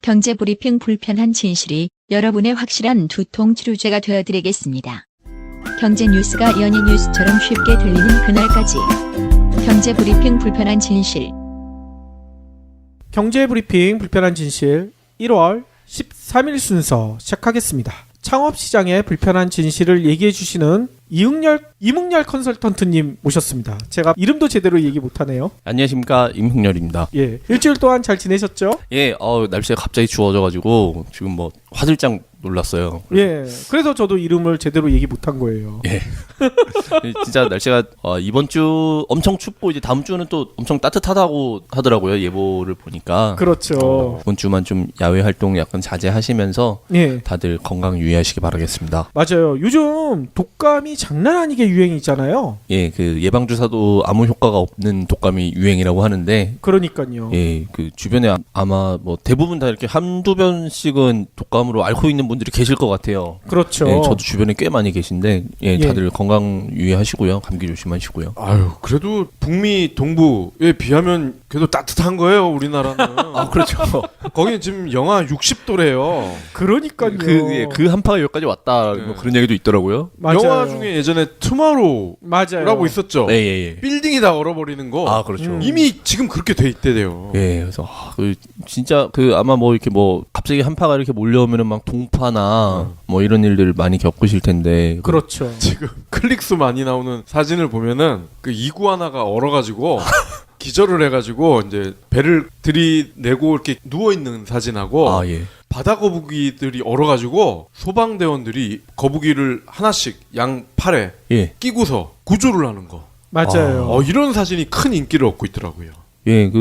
경제브리핑 불편한 진실이 여러분의 확실한 두통 치료제가 되어드리겠습니다. 경제 뉴스가 연예 뉴스처럼 쉽게 들리는 그날까지. 경제브리핑 불편한 진실. 경제브리핑 불편한 진실 1월 13일 순서 시작하겠습니다. 창업시장의 불편한 진실을 얘기해 주시는 이묵렬 컨설턴트님 모셨습니다. 제가 이름도 제대로 얘기 못하네요. 안녕하십니까, 임흥렬입니다. 예, 일주일 동안 잘 지내셨죠? 예, 날씨가 갑자기 추워져가지고 지금 뭐 화들짝 놀랐어요. 예, 그래서 저도 이름을 제대로 얘기 못한 거예요. 예. 진짜 날씨가 이번 주 엄청 춥고 이제 다음 주는 또 엄청 따뜻하다고 하더라고요. 예보를 보니까. 그렇죠. 이번 주만 좀 야외 활동 약간 자제하시면서 예, 다들 건강 유의하시기 바라겠습니다. 맞아요. 요즘 독감이 장난 아니게 유행이잖아요. 예, 그 예방 주사도 아무 효과가 없는 독감이 유행이라고 하는데. 그러니까요. 예, 그 주변에 아마 뭐 대부분 다 이렇게 한두 번씩은 독감으로 앓고 있는 분들이 계실 것 같아요. 그렇죠. 예, 저도 주변에 꽤 많이 계신데, 예, 다들 건강 유의하시고요. 감기 조심하시고요. 아유, 그래도 북미 동부에 비하면 그래도 따뜻한 거예요, 우리나라는. 아, 그렇죠. 거기는 지금 영하 60도래요. 그러니까요. 그 한파가 여기까지 왔다. 뭐 그런 얘기도 있더라고요. 맞아요. 영화 중에 예전에 투마로우라고 맞아요. 있었죠. 예, 예, 예. 빌딩이 다 얼어버리는 거. 아, 그렇죠. 이미 지금 그렇게 돼 있대요. 예, 그래서 진짜 아마 뭐 이렇게 뭐 갑자기 한파가 이렇게 몰려오면은 막 동파나 뭐 이런 일들을 많이 겪으실 텐데. 그렇죠. 지금 클릭수 많이 나오는 사진을 보면은 그 이구아나가 얼어가지고 기절을 해가지고 이제 배를 들이내고 이렇게 누워 있는 사진하고. 아, 예. 바다 거북이들이 얼어가지고 소방대원들이 거북이를 하나씩 양 팔에 예. 끼고서 구조를 하는 거. 맞아요. 이런 사진이 큰 인기를 얻고 있더라고요. 예,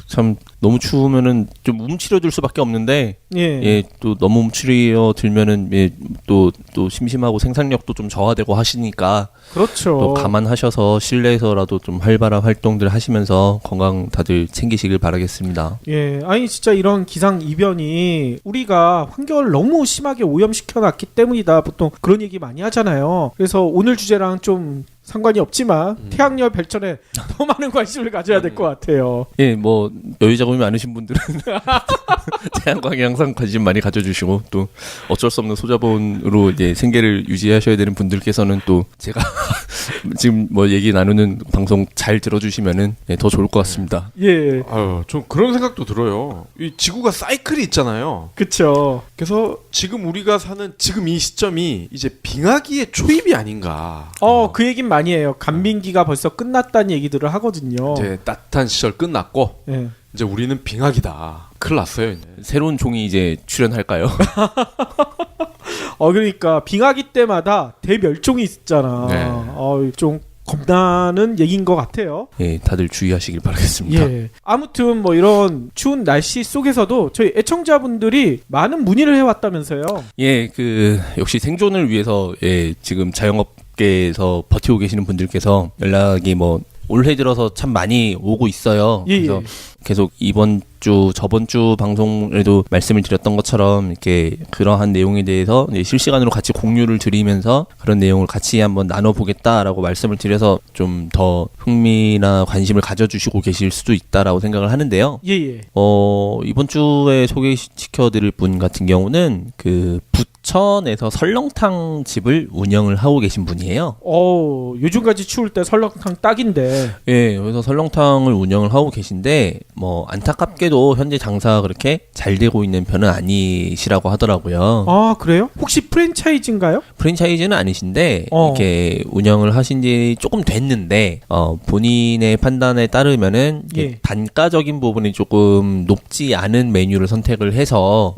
참 너무 추우면은 좀 움츠려들 수밖에 없는데, 예. 예, 또 너무 움츠려 들면은 예, 또 심심하고 생산력도 좀 저하되고 하시니까 그렇죠. 또 감안하셔서 실내에서라도 좀 활발한 활동들 하시면서 건강 다들 챙기시길 바라겠습니다. 예, 아니 진짜 이런 기상 이변이 우리가 환경을 너무 심하게 오염시켜 놨기 때문이다. 보통 그런 얘기 많이 하잖아요. 그래서 오늘 주제랑 좀 상관이 없지만 태양열 발전에 더 많은 관심을 가져야 될 것 같아요. 예, 뭐 여유 자금이 많으신 분들은 태양광에 항상 관심 많이 가져주시고, 또 어쩔 수 없는 소자본으로 이제 생계를 유지하셔야 되는 분들께서는 또 제가 지금 뭐 얘기 나누는 방송 잘 들어주시면은 예, 더 좋을 것 같습니다. 예, 아유, 좀 그런 생각도 들어요. 이 지구가 사이클이 있잖아요. 그렇죠. 그래서 지금 우리가 사는 지금 이 시점이 이제 빙하기의 초입이 아닌가. 그 얘긴 많이 해요. 간빙기가 벌써 끝났다는 얘기들을 하거든요. 이제 따뜻한 시절 끝났고 예. 이제 우리는 빙하기다. 큰일 났어요, 이제. 새로운 종이 이제 출연할까요? 그러니까 빙하기 때마다 대멸종이 있잖아. 네. 좀 겁나는 얘기인 것 같아요. 예, 다들 주의하시길 바라겠습니다. 예. 아무튼 뭐 이런 추운 날씨 속에서도 저희 애청자분들이 많은 문의를 해왔다면서요. 예, 역시 생존을 위해서 예, 지금 자영업계에서 버티고 계시는 분들께서 연락이 뭐 올해 들어서 참 많이 오고 있어요. 예, 그래서 예. 계속 이번 주, 저번 주 방송에도 말씀을 드렸던 것처럼 이렇게 그러한 내용에 대해서 이제 실시간으로 같이 공유를 드리면서 그런 내용을 같이 한번 나눠보겠다라고 말씀을 드려서 좀 더 흥미나 관심을 가져주시고 계실 수도 있다라고 생각을 하는데요. 예, 예. 이번 주에 소개시켜드릴 분 같은 경우는 부천에서 설렁탕 집을 운영을 하고 계신 분이에요. 요즘까지 추울 때 설렁탕 딱인데. 예, 그래서 설렁탕을 운영을 하고 계신데, 뭐, 안타깝게도 현재 장사가 그렇게 잘 되고 있는 편은 아니시라고 하더라고요. 아, 그래요? 혹시 프랜차이즈인가요? 프랜차이즈는 아니신데, 이렇게 운영을 하신 지 조금 됐는데, 본인의 판단에 따르면은, 예. 단가적인 부분이 조금 높지 않은 메뉴를 선택을 해서,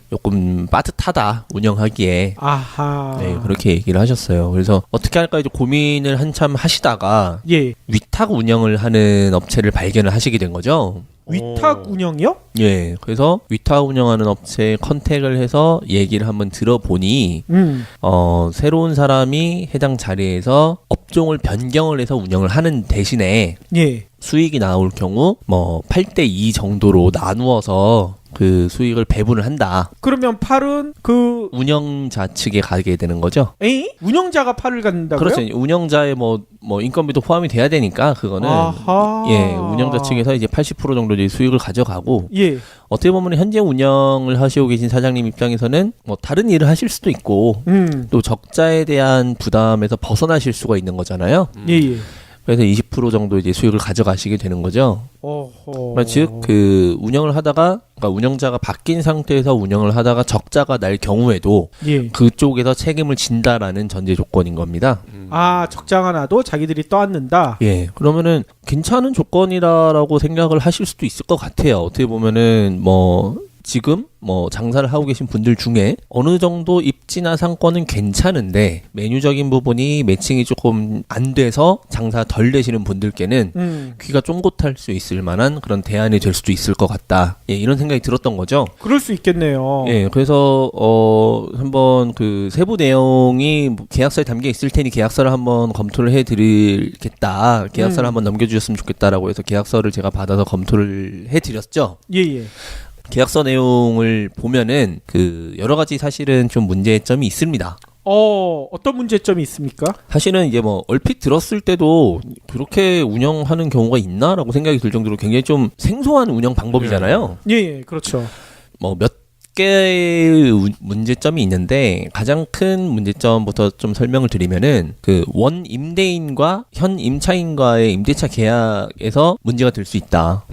조금 빠듯하다, 운영하기에. 아하. 네, 그렇게 얘기를 하셨어요. 그래서 어떻게 할까 이제 고민을 한참 하시다가 예. 위탁 운영을 하는 업체를 발견을 하시게 된 거죠. 위탁 운영이요? 예, 그래서 위탁 운영하는 업체에 컨택을 해서 얘기를 한번 들어보니 새로운 사람이 해당 자리에서 업종을 변경을 해서 운영을 하는 대신에 예. 수익이 나올 경우 뭐 8대2 정도로 나누어서 그 수익을 배분을 한다. 그러면 팔은 그 운영자 측에 가게 되는 거죠. 운영자가 팔을 갖는다고요? 그렇죠. 운영자의 뭐 인건비도 포함이 돼야 되니까 그거는 아하. 예, 운영자 측에서 이제 80% 정도 이제 수익을 가져가고 예. 어떻게 보면 현재 운영을 하시고 계신 사장님 입장에서는 뭐 다른 일을 하실 수도 있고 또 적자에 대한 부담에서 벗어나실 수가 있는 거잖아요. 예. 그래서 20% 정도 이제 수익을 가져가시게 되는 거죠. 어허. 즉, 그 운영을 하다가, 그러니까 운영자가 바뀐 상태에서 운영을 하다가 적자가 날 경우에도 예. 그쪽에서 책임을 진다라는 전제 조건인 겁니다. 아, 적자가 나도 자기들이 떠안는다. 예, 그러면은 괜찮은 조건이라고 생각을 하실 수도 있을 것 같아요. 어떻게 보면은 뭐 지금 뭐 장사를 하고 계신 분들 중에 어느 정도 입지나 상권은 괜찮은데 메뉴적인 부분이 매칭이 조금 안 돼서 장사 덜 되시는 분들께는 귀가 쫑긋할 수 있을 만한 그런 대안이 될 수도 있을 것 같다. 예, 이런 생각이 들었던 거죠. 그럴 수 있겠네요. 예, 그래서 한번 그 세부 내용이 계약서에 담겨 있을 테니 계약서를 한번 검토를 해드리겠다. 계약서를 한번 넘겨주셨으면 좋겠다라고 해서 계약서를 제가 받아서 검토를 해드렸죠. 예. 계약서 내용을 보면은 그 여러 가지 사실은 좀 문제점이 있습니다. 어떤 문제점이 있습니까? 사실은 이제 뭐 얼핏 들었을 때도 그렇게 운영하는 경우가 있나라고 생각이 들 정도로 굉장히 좀 생소한 운영 방법이잖아요. 예, 그렇죠. 뭐 몇 개의 문제점이 있는데 가장 큰 문제점부터 좀 설명을 드리면은 그 원 임대인과 현 임차인과의 임대차 계약에서 문제가 될 수 있다.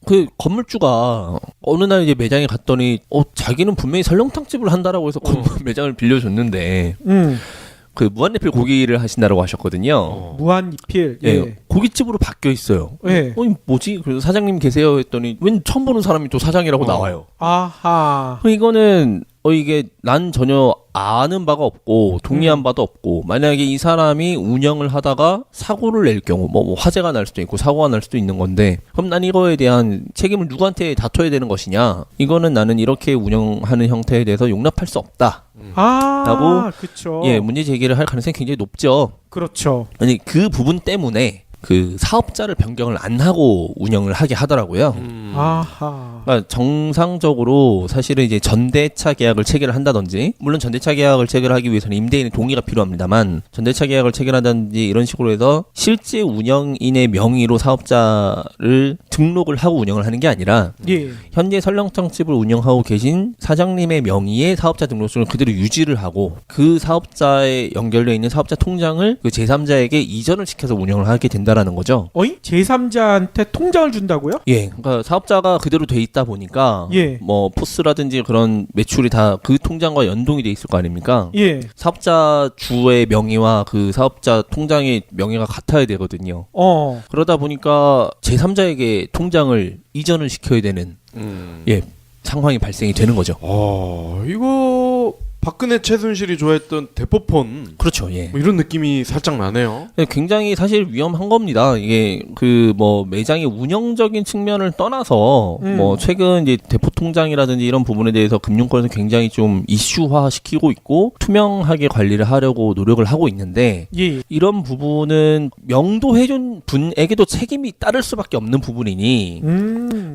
그 건물주가 어느 날 이제 매장에 갔더니 자기는 분명히 설렁탕집을 한다라고 해서 건물 매장을 빌려줬는데 그 무한리필 고기를 하신다라고 하셨거든요. 무한리필. 예. 예, 고깃집으로 바뀌어 있어요. 예. 뭐지? 그래서 사장님 계세요 했더니 웬 처음 보는 사람이 또 사장이라고 나와요. 아하. 이거는 이게 난 전혀 아는 바가 없고 동의한 바도 없고 만약에 이 사람이 운영을 하다가 사고를 낼 경우 뭐 화재가 날 수도 있고 사고가 날 수도 있는 건데 그럼 난 이거에 대한 책임을 누구한테 다퉈야 되는 것이냐? 이거는 나는 이렇게 운영하는 형태에 대해서 용납할 수 없다. 라고 그렇죠. 예, 문제 제기를 할 가능성이 굉장히 높죠. 그렇죠. 아니 그 부분 때문에 그 사업자를 변경을 안 하고 운영을 하게 하더라고요. 아하. 그러니까 정상적으로 사실은 이제 전대차 계약을 체결을 한다든지 물론 전대차 계약을 체결하기 위해서는 임대인의 동의가 필요합니다만 전대차 계약을 체결한다든지 이런 식으로 해서 실제 운영인의 명의로 사업자를 등록을 하고 운영을 하는 게 아니라 예. 현재 설렁탕집을 운영하고 계신 사장님의 명의의 사업자 등록증을 그대로 유지를 하고 그 사업자에 연결되어 있는 사업자 통장을 그 제3자에게 이전을 시켜서 운영을 하게 된다라는 거죠. 제3자한테 통장을 준다고요? 예, 그러니까 사업자가 그대로 돼 있다 보니까 예. 뭐 포스라든지 그런 매출이 다 그 통장과 연동이 돼 있을 거 아닙니까? 예. 사업자 주의 명의와 그 사업자 통장의 명의가 같아야 되거든요. 그러다 보니까 제3자에게 통장을 이전을 시켜야 되는 예, 상황이 발생이 되는 거죠. 이거 박근혜 최순실이 좋아했던 대포폰 그렇죠. 예. 뭐 이런 느낌이 살짝 나네요. 굉장히 사실 위험한 겁니다. 이게 그 뭐 매장의 운영적인 측면을 떠나서 뭐 최근 이제 대포 통장이라든지 이런 부분에 대해서 금융권에서 굉장히 좀 이슈화 시키고 있고 투명하게 관리를 하려고 노력을 하고 있는데 예. 이런 부분은 명도해준 분에게도 책임이 따를 수밖에 없는 부분이니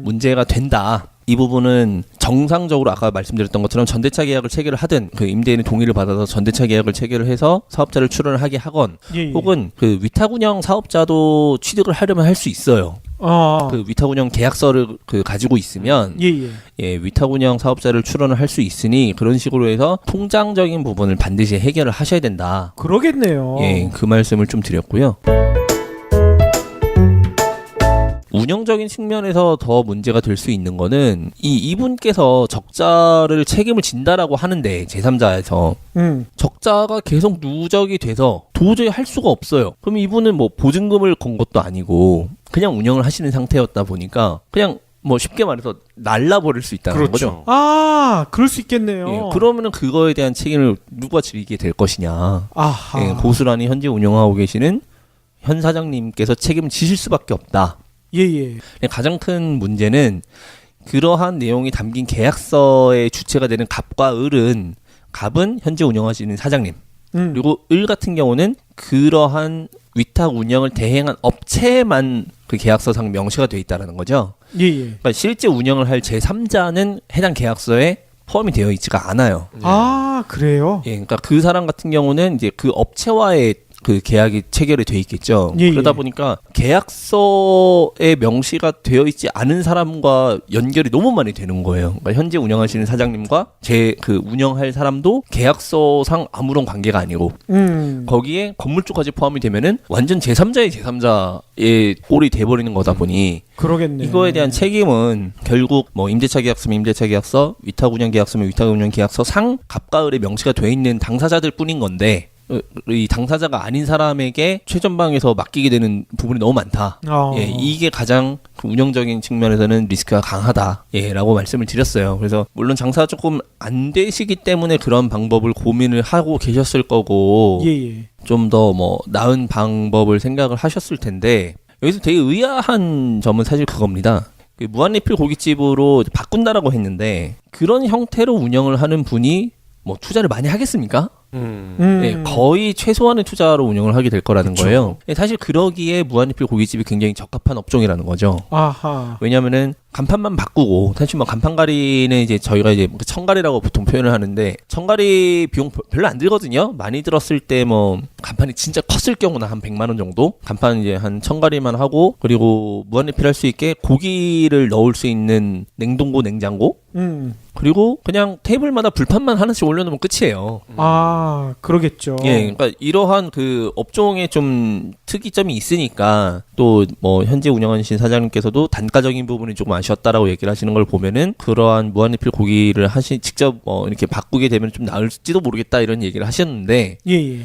문제가 된다. 이 부분은 정상적으로 아까 말씀드렸던 것처럼 전대차 계약을 체결을 하든 그 임대인의 동의를 받아서 전대차 계약을 체결을 해서 사업자를 출원을 하게 하건 예. 혹은 그 위탁 운영 사업자도 취득을 하려면 할 수 있어요. 그 위탁 운영 계약서를 그 가지고 있으면 예, 위탁 운영 사업자를 출원을 할 수 있으니 그런 식으로 해서 통장적인 부분을 반드시 해결을 하셔야 된다. 그러겠네요. 예, 그 말씀을 좀 드렸고요. 운영적인 측면에서 더 문제가 될 수 있는 거는 이분께서 적자를 책임을 진다라고 하는데 제3자에서 적자가 계속 누적이 돼서 도저히 할 수가 없어요. 그럼 이분은 뭐 보증금을 건 것도 아니고 그냥 운영을 하시는 상태였다 보니까 그냥 뭐 쉽게 말해서 날라버릴 수 있다는 거죠. 그럴 수 있겠네요. 예, 그러면은 그거에 대한 책임을 누가 지게 될 것이냐. 아하. 예, 고스란히 현재 운영하고 계시는 현 사장님께서 책임을 지실 수밖에 없다. 예. 가장 큰 문제는 그러한 내용이 담긴 계약서의 주체가 되는 갑과 을은 갑은 현재 운영하시는 사장님 그리고 을 같은 경우는 그러한 위탁 운영을 대행한 업체에만 그 계약서상 명시가 돼 있다는 거죠. 예. 그러니까 실제 운영을 할 제3자는 해당 계약서에 포함이 되어 있지가 않아요. 아, 그래요? 예, 그러니까 그 사람 같은 경우는 이제 그 업체와의 그 계약이 체결이 돼 있겠죠. 예, 그러다 예. 보니까 계약서에 명시가 되어 있지 않은 사람과 연결이 너무 많이 되는 거예요. 그러니까 현재 운영하시는 사장님과 제 그 운영할 사람도 계약서상 아무런 관계가 아니고 거기에 건물주까지 포함이 되면은 완전 제3자의 제3자의 꼴이 돼버리는 거다 보니 그러겠네. 이거에 대한 책임은 결국 뭐 임대차 계약서면 임대차 계약서, 위탁 운영 계약서면 위탁 운영 계약서 상 갑과을에 명시가 돼 있는 당사자들 뿐인 건데 이 당사자가 아닌 사람에게 최전방에서 맡기게 되는 부분이 너무 많다. 예, 이게 가장 그 운영적인 측면에서는 리스크가 강하다. 예, 라고 말씀을 드렸어요. 그래서 물론 장사가 조금 안 되시기 때문에 그런 방법을 고민을 하고 계셨을 거고 예. 좀 더 뭐 나은 방법을 생각을 하셨을 텐데 여기서 되게 의아한 점은 사실 그겁니다. 그 무한리필 고깃집으로 바꾼다라고 했는데 그런 형태로 운영을 하는 분이 뭐 투자를 많이 하겠습니까? 네, 거의 최소한의 투자로 운영을 하게 될 거라는 그쵸. 거예요. 네, 사실 그러기에 무한리필 고깃집이 굉장히 적합한 업종이라는 거죠. 아하. 왜냐면은 간판만 바꾸고 사실 뭐 간판가리는 이제 저희가 이제 청가리라고 보통 표현을 하는데 청가리 비용 별로 안 들거든요. 많이 들었을 때 뭐 간판이 진짜 컸을 경우는 한 100만 원 정도. 간판 이제 한 청가리만 하고 그리고 무한리필 할 수 있게 고기를 넣을 수 있는 냉동고 냉장고 그리고 그냥 테이블마다 불판만 하나씩 올려놓으면 끝이에요. 아, 그러겠죠. 예, 그러니까 이러한 그 업종에 좀 특이점이 있으니까 또 뭐 현재 운영하신 사장님께서도 단가적인 부분이 조금 아쉬웠다라고 얘기를 하시는 걸 보면은 그러한 무한리필 고기를 직접 이렇게 바꾸게 되면 좀 나을지도 모르겠다 이런 얘기를 하셨는데 예.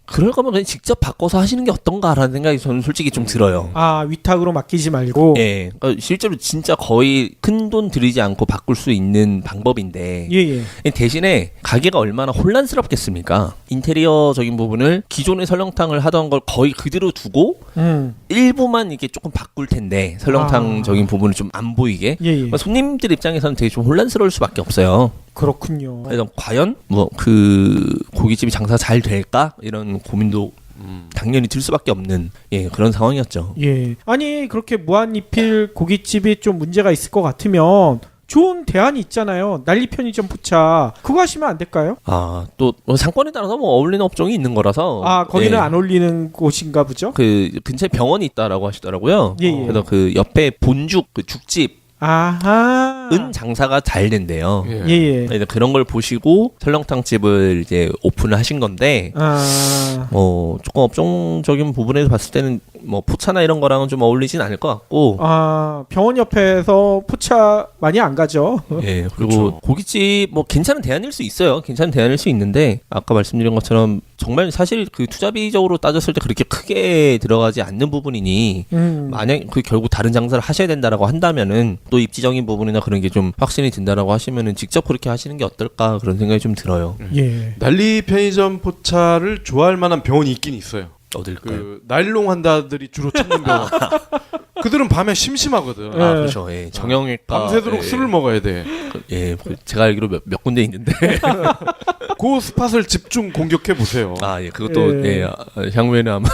그럴 거면 그냥 직접 바꿔서 하시는 게 어떤가라는 생각이 저는 솔직히 좀 들어요. 아, 위탁으로 맡기지 말고. 예, 그러니까 실제로 진짜 거의 큰 돈 들이지 않고 바꿀 수 있는 방법인데 예. 대신에 가게가 얼마나 혼란스럽겠습니까? 인테리어적인 부분을 기존의 설렁탕을 하던 걸 거의 그대로 두고 일부만 이게 조금 바꿀 텐데 설렁탕적인 부분을 좀 안 보이게 예. 그러니까 손님들 입장에서는 되게 좀 혼란스러울 수밖에 없어요. 그렇군요. 그래서 과연 뭐 그 고깃집이 장사 잘 될까 이런 고민도 당연히 들 수밖에 없는 그런 상황이었죠. 예. 아니, 그렇게 무한리필 고깃집이 좀 문제가 있을 것 같으면 좋은 대안이 있잖아요. 난리 편의점 포차. 그거 하시면 안 될까요? 아, 또 상권에 따라서 뭐 어울리는 업종이 있는 거라서. 아, 거기는 안 어울리는 곳인가 보죠? 그 근처에 병원이 있다라고 하시더라고요. 예. 그래서 그 옆에 본죽 그 죽집 아하. 은 장사가 잘 된대요. 예. 그래서 그런 걸 보시고 설렁탕 집을 이제 오픈을 하신 건데 조금 업종적인 부분에서 봤을 때는 뭐 포차나 이런 거랑은 좀 어울리진 않을 것 같고. 병원 옆에서 포차 많이 안 가죠. 예, 그리고 그렇죠. 고깃집 뭐 괜찮은 대안일 수 있어요. 괜찮은 대안일 수 있는데 아까 말씀드린 것처럼 정말 사실 그 투자비적으로 따졌을 때 그렇게 크게 들어가지 않는 부분이니 만약 그 결국 다른 장사를 하셔야 된다라고 한다면은 또 입지적인 부분이나 그런 게 좀 확신이 든다라고 하시면은 직접 그렇게 하시는 게 어떨까 그런 생각이 좀 들어요. 예. 난리 편의점 포차를 좋아할 만한 병원이 있긴 있어요. 어딜까요? 그 나일론 환자들이 주로 찾는 병원. 그들은 밤에 심심하거든. 예. 아, 그렇죠. 예, 정형외과. 밤새도록 술을 먹어야 돼. 제가 알기로 몇 군데 있는데. 그 스팟을 집중 공격해 보세요. 아, 예, 그것도 향후에는 아마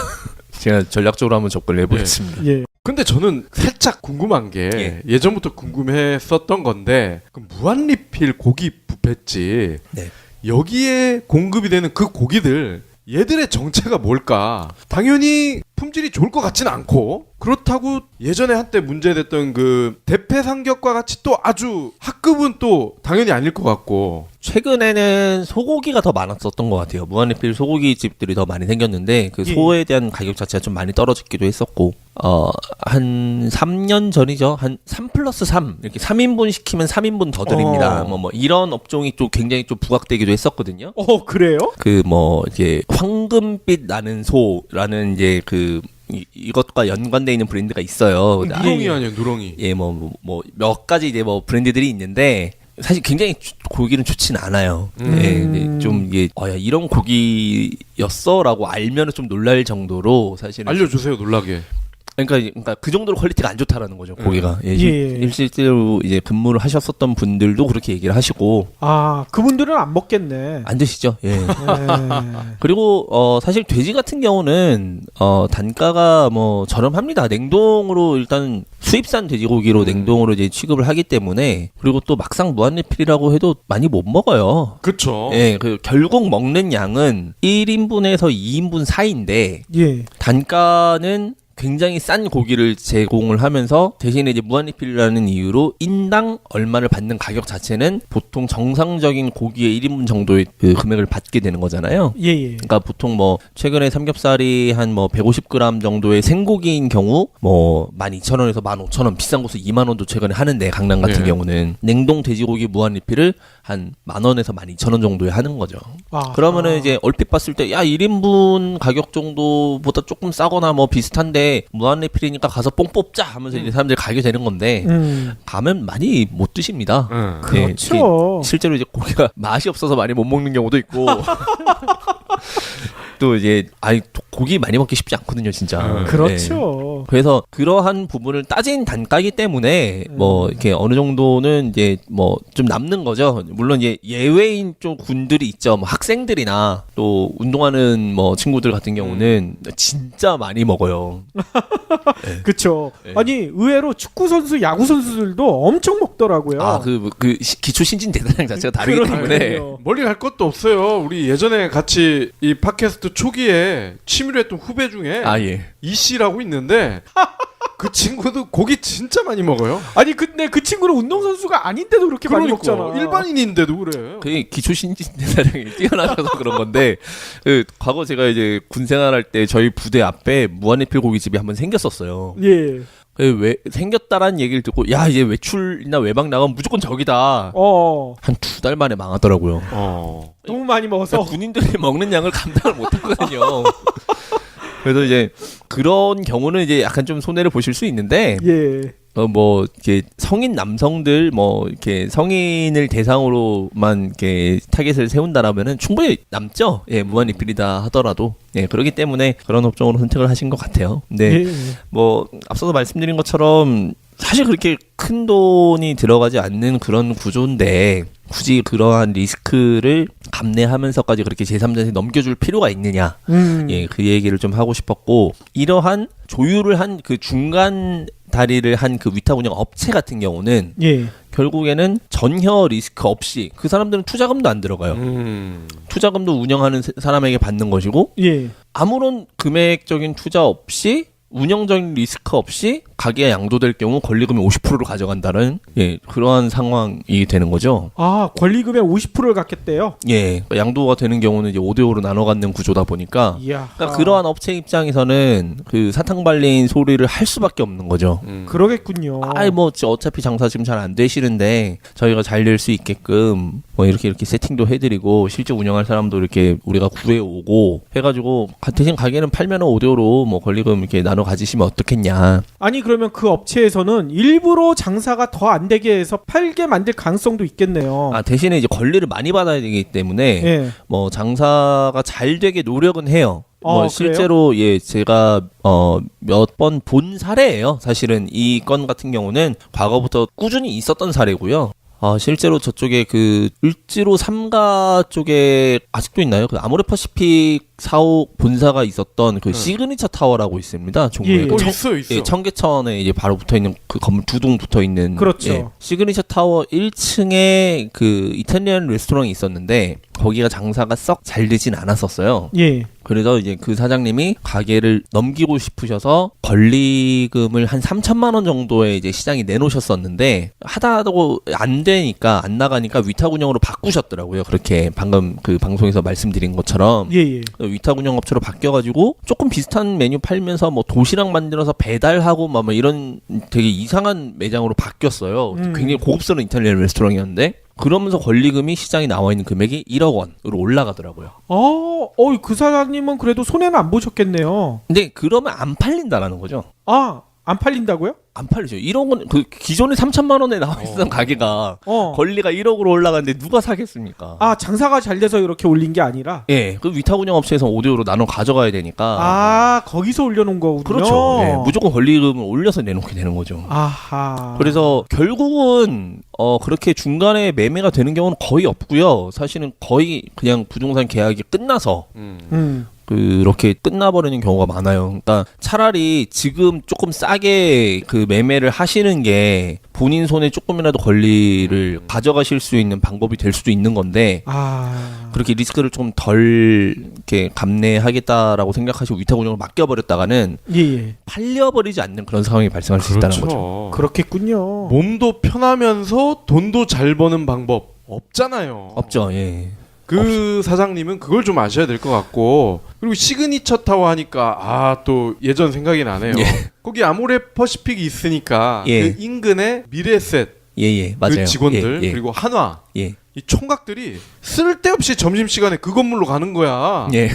제가 전략적으로 한번 접근을 해보겠습니다. 예. 근데 저는 살짝 궁금한 게 예전부터 궁금했었던 건데 그 무한리필 고기 뷔페집 네. 여기에 공급이 되는 그 고기들 얘들의 정체가 뭘까? 당연히 품질이 좋을 것 같지는 않고 그렇다고 예전에 한때 문제됐던 그 대패삼겹과 같이 또 아주 학급은 또 당연히 아닐 것 같고 최근에는 소고기가 더 많았었던 것 같아요. 무한리필 소고기 집들이 더 많이 생겼는데 그 소에 대한 가격 자체가 좀 많이 떨어지기도 했었고 한 3년 전이죠. 한 3+3 이렇게 3인분 시키면 3인분 더 드립니다. 뭐 이런 업종이 또 굉장히 좀 부각되기도 했었거든요. 그래요? 그 뭐 이게 황금빛 나는 소라는 이제 그 이것과 연관되어 있는 브랜드가 있어요. 누렁이 아니에요, 누렁이. 예, 뭐 몇 가지 이제 뭐 브랜드들이 있는데 사실 굉장히 고기는 좋진 않아요. 예, 좀 이게 야, 이런 고기였어라고 알면은 좀 놀랄 정도로 사실은 알려주세요, 놀라게. 그러니까 그 정도로 퀄리티가 안 좋다라는 거죠, 고기가. 예, 예. 실제로 이제 근무를 하셨었던 분들도 그렇게 얘기를 하시고. 아, 그분들은 안 먹겠네. 안 드시죠? 예. 네. 그리고 사실 돼지 같은 경우는 단가가 뭐 저렴합니다. 냉동으로 일단 수입산 돼지고기로 냉동으로 이제 취급을 하기 때문에, 그리고 또 막상 무한리필이라고 해도 많이 못 먹어요. 그쵸. 예, 결국 먹는 양은 1인분에서 2인분 사이인데 예. 단가는 굉장히 싼 고기를 제공을 하면서 대신에 이제 무한리필이라는 이유로 인당 얼마를 받는 가격 자체는 보통 정상적인 고기의 1인분 정도의 그 금액을 받게 되는 거잖아요. 예, 예. 그러니까 보통 뭐 최근에 삼겹살이 한 뭐 150g 정도의 생고기인 경우 뭐 12,000원에서 15,000원, 비싼 곳은 2만 원도 최근에 하는데, 강남 같은 네. 경우는 냉동 돼지고기 무한리필을 한 10,000원에서 12,000원 정도에 하는 거죠. 아, 그러면은 이제 얼핏 봤을 때 야 1인분 가격 정도보다 조금 싸거나 뭐 비슷한데 무한리필이니까 가서 뽕 뽑자 하면서 이제 사람들이 가게 되는 건데, 가면 많이 못 드십니다. 그렇죠. 이게 실제로 이제 고기가 맛이 없어서 많이 못 먹는 경우도 있고 또 이제 고기 많이 먹기 쉽지 않거든요, 진짜. 그렇죠. 그래서 그러한 부분을 따진 단가이기 때문에 뭐 이렇게 어느 정도는 이제 뭐 좀 남는 거죠. 물론 이제 예외인 좀 군들이 있죠. 뭐 학생들이나 또 운동하는 뭐 친구들 같은 경우는 진짜 많이 먹어요. 그렇죠. 네. 아니, 의외로 축구 선수, 야구 선수들도 엄청 먹더라고요. 기초 신진 대사량 자체가 다르기 때문에. 그러니까요. 멀리 갈 것도 없어요. 우리 예전에 같이 이 팟캐스트 초기에 취미로 했던 후배 중에 예. 이씨라고 있는데 그 친구도 고기 진짜 많이 먹어요. 아니, 근데 그 친구는 운동선수가 아닌데도 그렇게 많이 그러니까 먹잖아. 일반인인데도 그래. 그게 기초 신진 대사량이 뛰어나셔서 그런 건데, 과거 제가 이제 군 생활할 때 저희 부대 앞에 무한리필 고깃집이 한번 생겼었어요. 예. 왜 생겼다라는 얘기를 듣고 야 이제 외출이나 외박 나가면 무조건 저기다. 한 2달 만에 망하더라고요. 너무 많이 먹어서. 그러니까 군인들이 먹는 양을 감당을 못하거든요. 그래서 이제 그런 경우는 이제 약간 좀 손해를 보실 수 있는데, 예. 뭐 이렇게 성인 남성들 뭐 이렇게 성인을 대상으로만 이렇게 타겟을 세운다라면은 충분히 남죠. 예, 무한리필이다 하더라도. 예, 그렇기 때문에 그런 업종으로 선택을 하신 것 같아요. 근데 예. 뭐 앞서도 말씀드린 것처럼 사실 그렇게 큰 돈이 들어가지 않는 그런 구조인데 굳이 그러한 리스크를 감내하면서까지 그렇게 제3자한테 넘겨줄 필요가 있느냐. 예, 그 얘기를 좀 하고 싶었고, 이러한 조율을 한 그 중간 다리를 한 그 위탁 운영 업체 같은 경우는 예. 결국에는 전혀 리스크 없이, 그 사람들은 투자금도 안 들어가요. 투자금도 운영하는 사람에게 받는 것이고, 예. 아무런 금액적인 투자 없이 운영적인 리스크 없이 가게가 양도될 경우 권리금의 50%를 가져간다는, 예, 그러한 상황이 되는 거죠. 아, 권리금의 50%를 갖겠대요? 예, 그러니까 양도가 되는 경우는 이제 5대5로 나눠 갖는 구조다 보니까, 이야. 그러니까 그러한 업체 입장에서는 그 사탕 발린 소리를 할 수밖에 없는 거죠. 그러겠군요. 뭐 어차피 장사 지금 잘 안 되시는데 저희가 잘 될 수 있게끔 뭐 이렇게 세팅도 해드리고 실제 운영할 사람도 이렇게 우리가 구해오고 해가지고 대신 가게는 팔면은 5대5로 뭐 권리금 이렇게 나눠 가지시면 어떻겠냐. 아니, 그러면 그 업체에서는 일부러 장사가 더 안 되게 해서 팔게 만들 가능성도 있겠네요. 대신에 이제 권리를 많이 받아야 되기 때문에 예. 뭐 장사가 잘 되게 노력은 해요. 뭐 실제로 예, 제가 몇 번 본 사례예요. 사실은 이 건 같은 경우는 과거부터 꾸준히 있었던 사례고요. 실제로 저쪽에 그 을지로 삼가 쪽에 아직도 있나요? 그 아모레퍼시픽 사옥 본사가 있었던 그 시그니처 타워라고 있습니다. 종로에. 예. 있어. 예, 청계천에 이제 바로 붙어 있는 그 건물 2동 붙어 있는. 그렇죠. 예, 시그니처 타워 1층에 그 이탈리안 레스토랑이 있었는데 거기가 장사가 썩 잘 되진 않았었어요. 예. 그래서 이제 그 사장님이 가게를 넘기고 싶으셔서 권리금을 한 3천만 원 정도에 이제 시장에 내놓으셨었는데 하다도 안 되니까 안 나가니까 위탁 운영으로 바꾸셨더라고요. 그렇게 방금 그 방송에서 말씀드린 것처럼. 예. 위탁 운영 업체로 바뀌어가지고 조금 비슷한 메뉴 팔면서 뭐 도시락 만들어서 배달하고 뭐 이런 되게 이상한 매장으로 바뀌었어요. 굉장히 고급스러운 이탈리안 레스토랑이었는데 그러면서 권리금이 시장에 나와 있는 금액이 1억 원으로 올라가더라고요. 그 사장님은 그래도 손해는 안 보셨겠네요. 근데 그러면 안 팔린다라는 거죠. 안 팔린다고요? 안 팔리죠. 1억은 그 기존에 3천만 원에 나와 있었던 가게가 권리가 1억으로 올라갔는데 누가 사겠습니까? 아, 장사가 잘 돼서 이렇게 올린 게 아니라. 예, 그 위탁 운영 업체에서 5대5로 나눠 가져가야 되니까. 아, 거기서 올려놓은 거군요. 그렇죠. 예, 무조건 권리금을 올려서 내놓게 되는 거죠. 아하. 그래서 결국은 그렇게 중간에 매매가 되는 경우는 거의 없고요. 사실은 거의 그냥 부동산 계약이 끝나서 그렇게 끝나버리는 경우가 많아요. 그러니까 차라리 지금 조금 싸게 그 매매를 하시는 게 본인 손에 조금이라도 권리를 가져가실 수 있는 방법이 될 수도 있는 건데 그렇게 리스크를 좀 덜 이렇게 감내하겠다라고 생각하시고 위탁 운영을 맡겨버렸다가는 예. 팔려버리지 않는 그런 상황이 발생할 수 있다는 거죠. 그렇죠. 그렇겠군요. 몸도 편하면서 돈도 잘 버는 방법 없잖아요. 없죠. 예. 그 사장님은 그걸 좀 아셔야 될 것 같고, 그리고 시그니처 타워 하니까 또 예전 생각이 나네요. 예. 거기 아모레 퍼시픽이 있으니까 예. 그 인근에 미래셋 예, 맞아요. 그 직원들 예. 그리고 한화 예. 이 총각들이 쓸데없이 점심시간에 그 건물로 가는 거야. 예.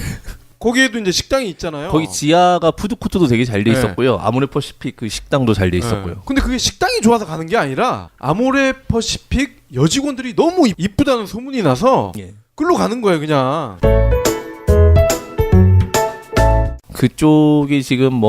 거기에도 이제 식당이 있잖아요. 거기 지하가 푸드코트도 되게 잘 돼 네. 있었고요. 아모레 퍼시픽 그 식당도 잘 돼 있었고요. 네. 근데 그게 식당이 좋아서 가는 게 아니라 아모레 퍼시픽 여직원들이 너무 이쁘다는 소문이 나서 예. 끌로 가는 거예요, 그냥. 그쪽이 지금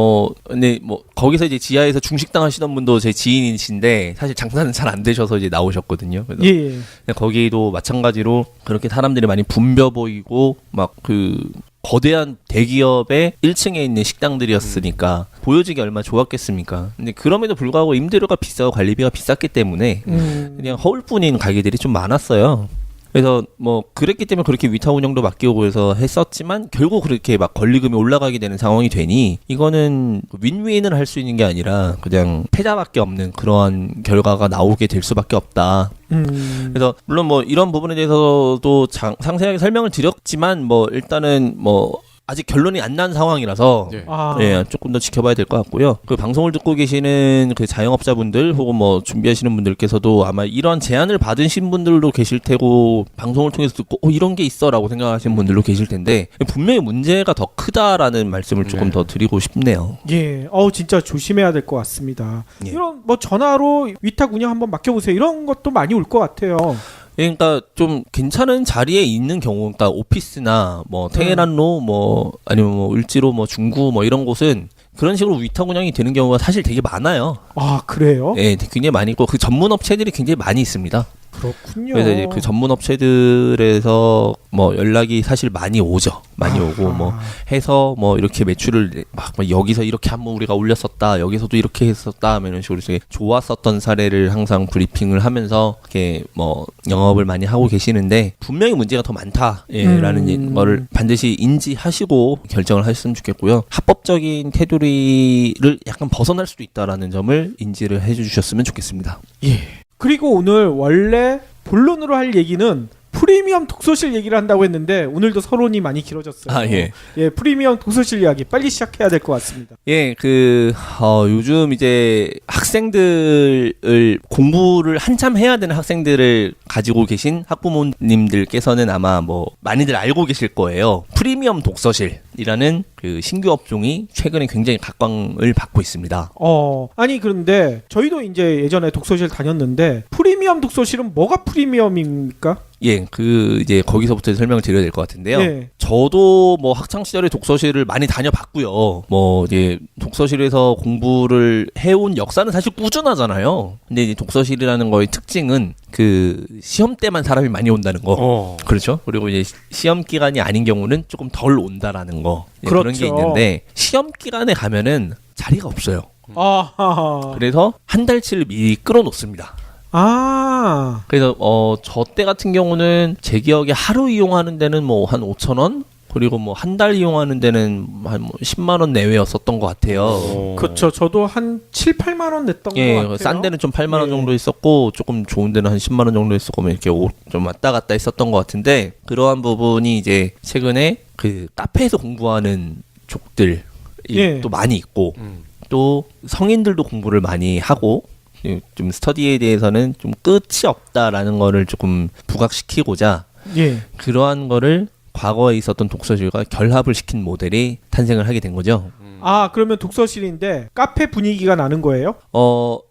근데 거기서 이제 지하에서 중식당 하시던 분도 제 지인이신데 사실 장사는 잘 안 되셔서 이제 나오셨거든요. 그래서 예. 거기도 마찬가지로 그렇게 사람들이 많이 붐벼 보이고 막 그 거대한 대기업의 1층에 있는 식당들이었으니까 보여지기 얼마나 좋았겠습니까. 근데 그럼에도 불구하고 임대료가 비싸고 관리비가 비쌌기 때문에 그냥 허울뿐인 가게들이 좀 많았어요. 그래서 그랬기 때문에 그렇게 위탁 운영도 맡기고 해서 했었지만 결국 그렇게 막 권리금이 올라가게 되는 상황이 되니 이거는 윈윈을 할 수 있는 게 아니라 그냥 패자밖에 없는 그러한 결과가 나오게 될 수밖에 없다. 그래서 물론 이런 부분에 대해서도 상세하게 설명을 드렸지만 일단은 아직 결론이 안 난 상황이라서 예, 조금 더 지켜봐야 될 것 같고요. 그 방송을 듣고 계시는 그 자영업자분들 혹은 준비하시는 분들께서도 아마 이런 제안을 받으신 분들도 계실 테고 방송을 통해서 듣고 이런 게 있어라고 생각하시는 분들도 계실 텐데 분명히 문제가 더 크다라는 말씀을 조금 더 드리고 싶네요. 예. 진짜 조심해야 될 것 같습니다. 예. 이런 전화로 위탁 운영 한번 맡겨보세요. 이런 것도 많이 올 것 같아요. 그러니까 좀 괜찮은 자리에 있는 경우, 그러니까 오피스나 테헤란로 아니면 을지로 중구 이런 곳은 그런 식으로 위탁 운영이 되는 경우가 사실 되게 많아요. 아, 그래요? 예, 굉장히 많이 있고 그 전문 업체들이 굉장히 많이 있습니다. 그렇군요. 그래서 이제 그 전문 업체들에서 연락이 사실 많이 오죠. 많이 오고 해서 이렇게 매출을 막 여기서 이렇게 한번 우리가 올렸었다. 여기서도 이렇게 했었다. 하면 이런 식으로 되게 좋았었던 사례를 항상 브리핑을 하면서 이렇게 영업을 많이 하고 계시는데 분명히 문제가 더 많다라는 거를 반드시 인지하시고 결정을 하셨으면 좋겠고요. 합법적인 테두리를 약간 벗어날 수도 있다라는 점을 인지를 해주셨으면 좋겠습니다. 예. 그리고 오늘 원래 본론으로 할 얘기는 프리미엄 독서실 얘기를 한다고 했는데 오늘도 서론이 많이 길어졌어요. 예, 프리미엄 독서실 이야기 빨리 시작해야 될 것 같습니다. 예, 요즘 이제 학생들을 공부를 한참 해야 되는 학생들을 가지고 계신 학부모님들께서는 아마 많이들 알고 계실 거예요. 프리미엄 독서실이라는 그 신규 업종이 최근에 굉장히 각광을 받고 있습니다. 아니 그런데 저희도 이제 예전에 독서실 다녔는데 프리미엄 독서실은 뭐가 프리미엄입니까? 예, 이제 거기서부터 설명을 드려야 될 것 같은데요. 예. 저도 학창 시절에 독서실을 많이 다녀봤고요. 이제 독서실에서 공부를 해온 역사는 사실 꾸준하잖아요. 근데 이제 독서실이라는 거의 특징은 그 시험 때만 사람이 많이 온다는 거. 그렇죠. 그리고 이제 시험 기간이 아닌 경우는 조금 덜 온다라는 거. 그렇죠. 그런 게 있는데 시험 기간에 가면은 자리가 없어요. 아하. 그래서 한 달치를 미리 끌어놓습니다. 그래서 저 때 같은 경우는 제 기억에 하루 이용하는 데는 한 5,000원 그리고 한 달 이용하는 데는 한 10만 원 내외였었던 것 같아요. 그렇죠. 저도 한 7, 8만 원 냈던 것 같아요. 싼 데는 좀 8만 원 정도 있었고 조금 좋은 데는 한 10만 원 정도 있었고 이렇게 좀 왔다 갔다 했었던 것 같은데 그러한 부분이 이제 최근에 그 카페에서 공부하는 족들이 또 많이 있고 또 성인들도 공부를 많이 하고 좀 스터디에 대해서는 좀 끝이 없다라는 거를 조금 부각시키고자 그러한 거를 과거에 있었던 독서실과 결합을 시킨 모델이 탄생을 하게 된 거죠. 아, 그러면 독서실인데 카페 분위기가 나는 거예요?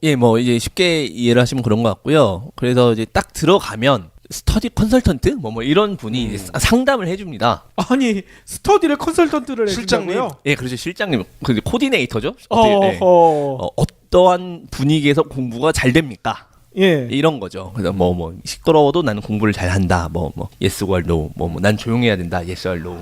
예, 뭐 이제 쉽게 이해를 하시면 그런 것 같고요. 그래서 이제 딱 들어가면 스터디 컨설턴트 뭐 이런 분이 이제 상담을 해줍니다. 아니, 스터디를 컨설턴트를 실장님. 해준다고요? 예, 그렇죠. 실장님, 그 코디네이터죠. 어떻게, 어떠한 분위기에서 공부가 잘 됩니까? 예. 이런 거죠. 그래서 뭐 시끄러워도 나는 공부를 잘 한다. 뭐 yes or no. 난 조용해야 된다. yes or no.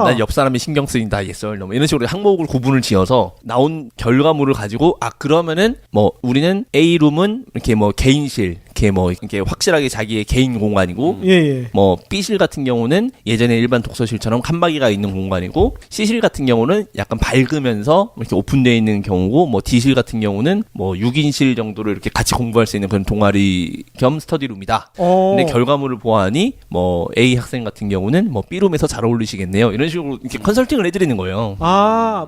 난 옆 사람이 신경 쓰인다. yes or no. 뭐 이런 식으로 항목을 구분을 지어서 나온 결과물을 가지고 그러면은 뭐 우리는 A 룸은 이렇게 뭐 개인실, 이렇게 확실하게 자기의 개인 공간이고 예. 뭐 B실 같은 경우는 예전에 일반 독서실처럼 칸막이가 있는 공간이고 C실 같은 경우는 약간 밝으면서 이렇게 오픈되어 있는 경우고 뭐 D실 같은 경우는 뭐 6인실 정도로 이렇게 같이 공부할 수 있는 그런 동아리 겸 스터디룸이다. 근데 결과물을 보아하니 뭐 A 학생 같은 경우는 뭐 B룸에서 잘 어울리시겠네요. 이런 식으로 이렇게 컨설팅을 해드리는 거예요.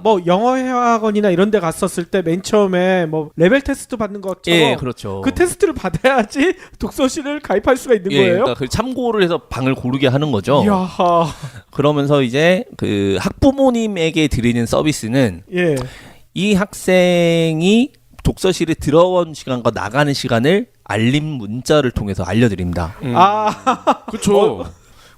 뭐 영어 회화학원이나 이런 데 갔었을 때 맨 처음에 뭐 레벨 테스트 받는 것처럼 예, 그렇죠. 그 테스트를 받아야지 독서실을 가입할 수가 있는 거예요? 그러니까 그 참고를 해서 방을 고르게 하는 거죠. 이야. 그러면서 이제 그 학부모님에게 드리는 서비스는 예. 이 학생이 독서실에 들어온 시간과 나가는 시간을 알림 문자를 통해서 알려드립니다. 그렇죠.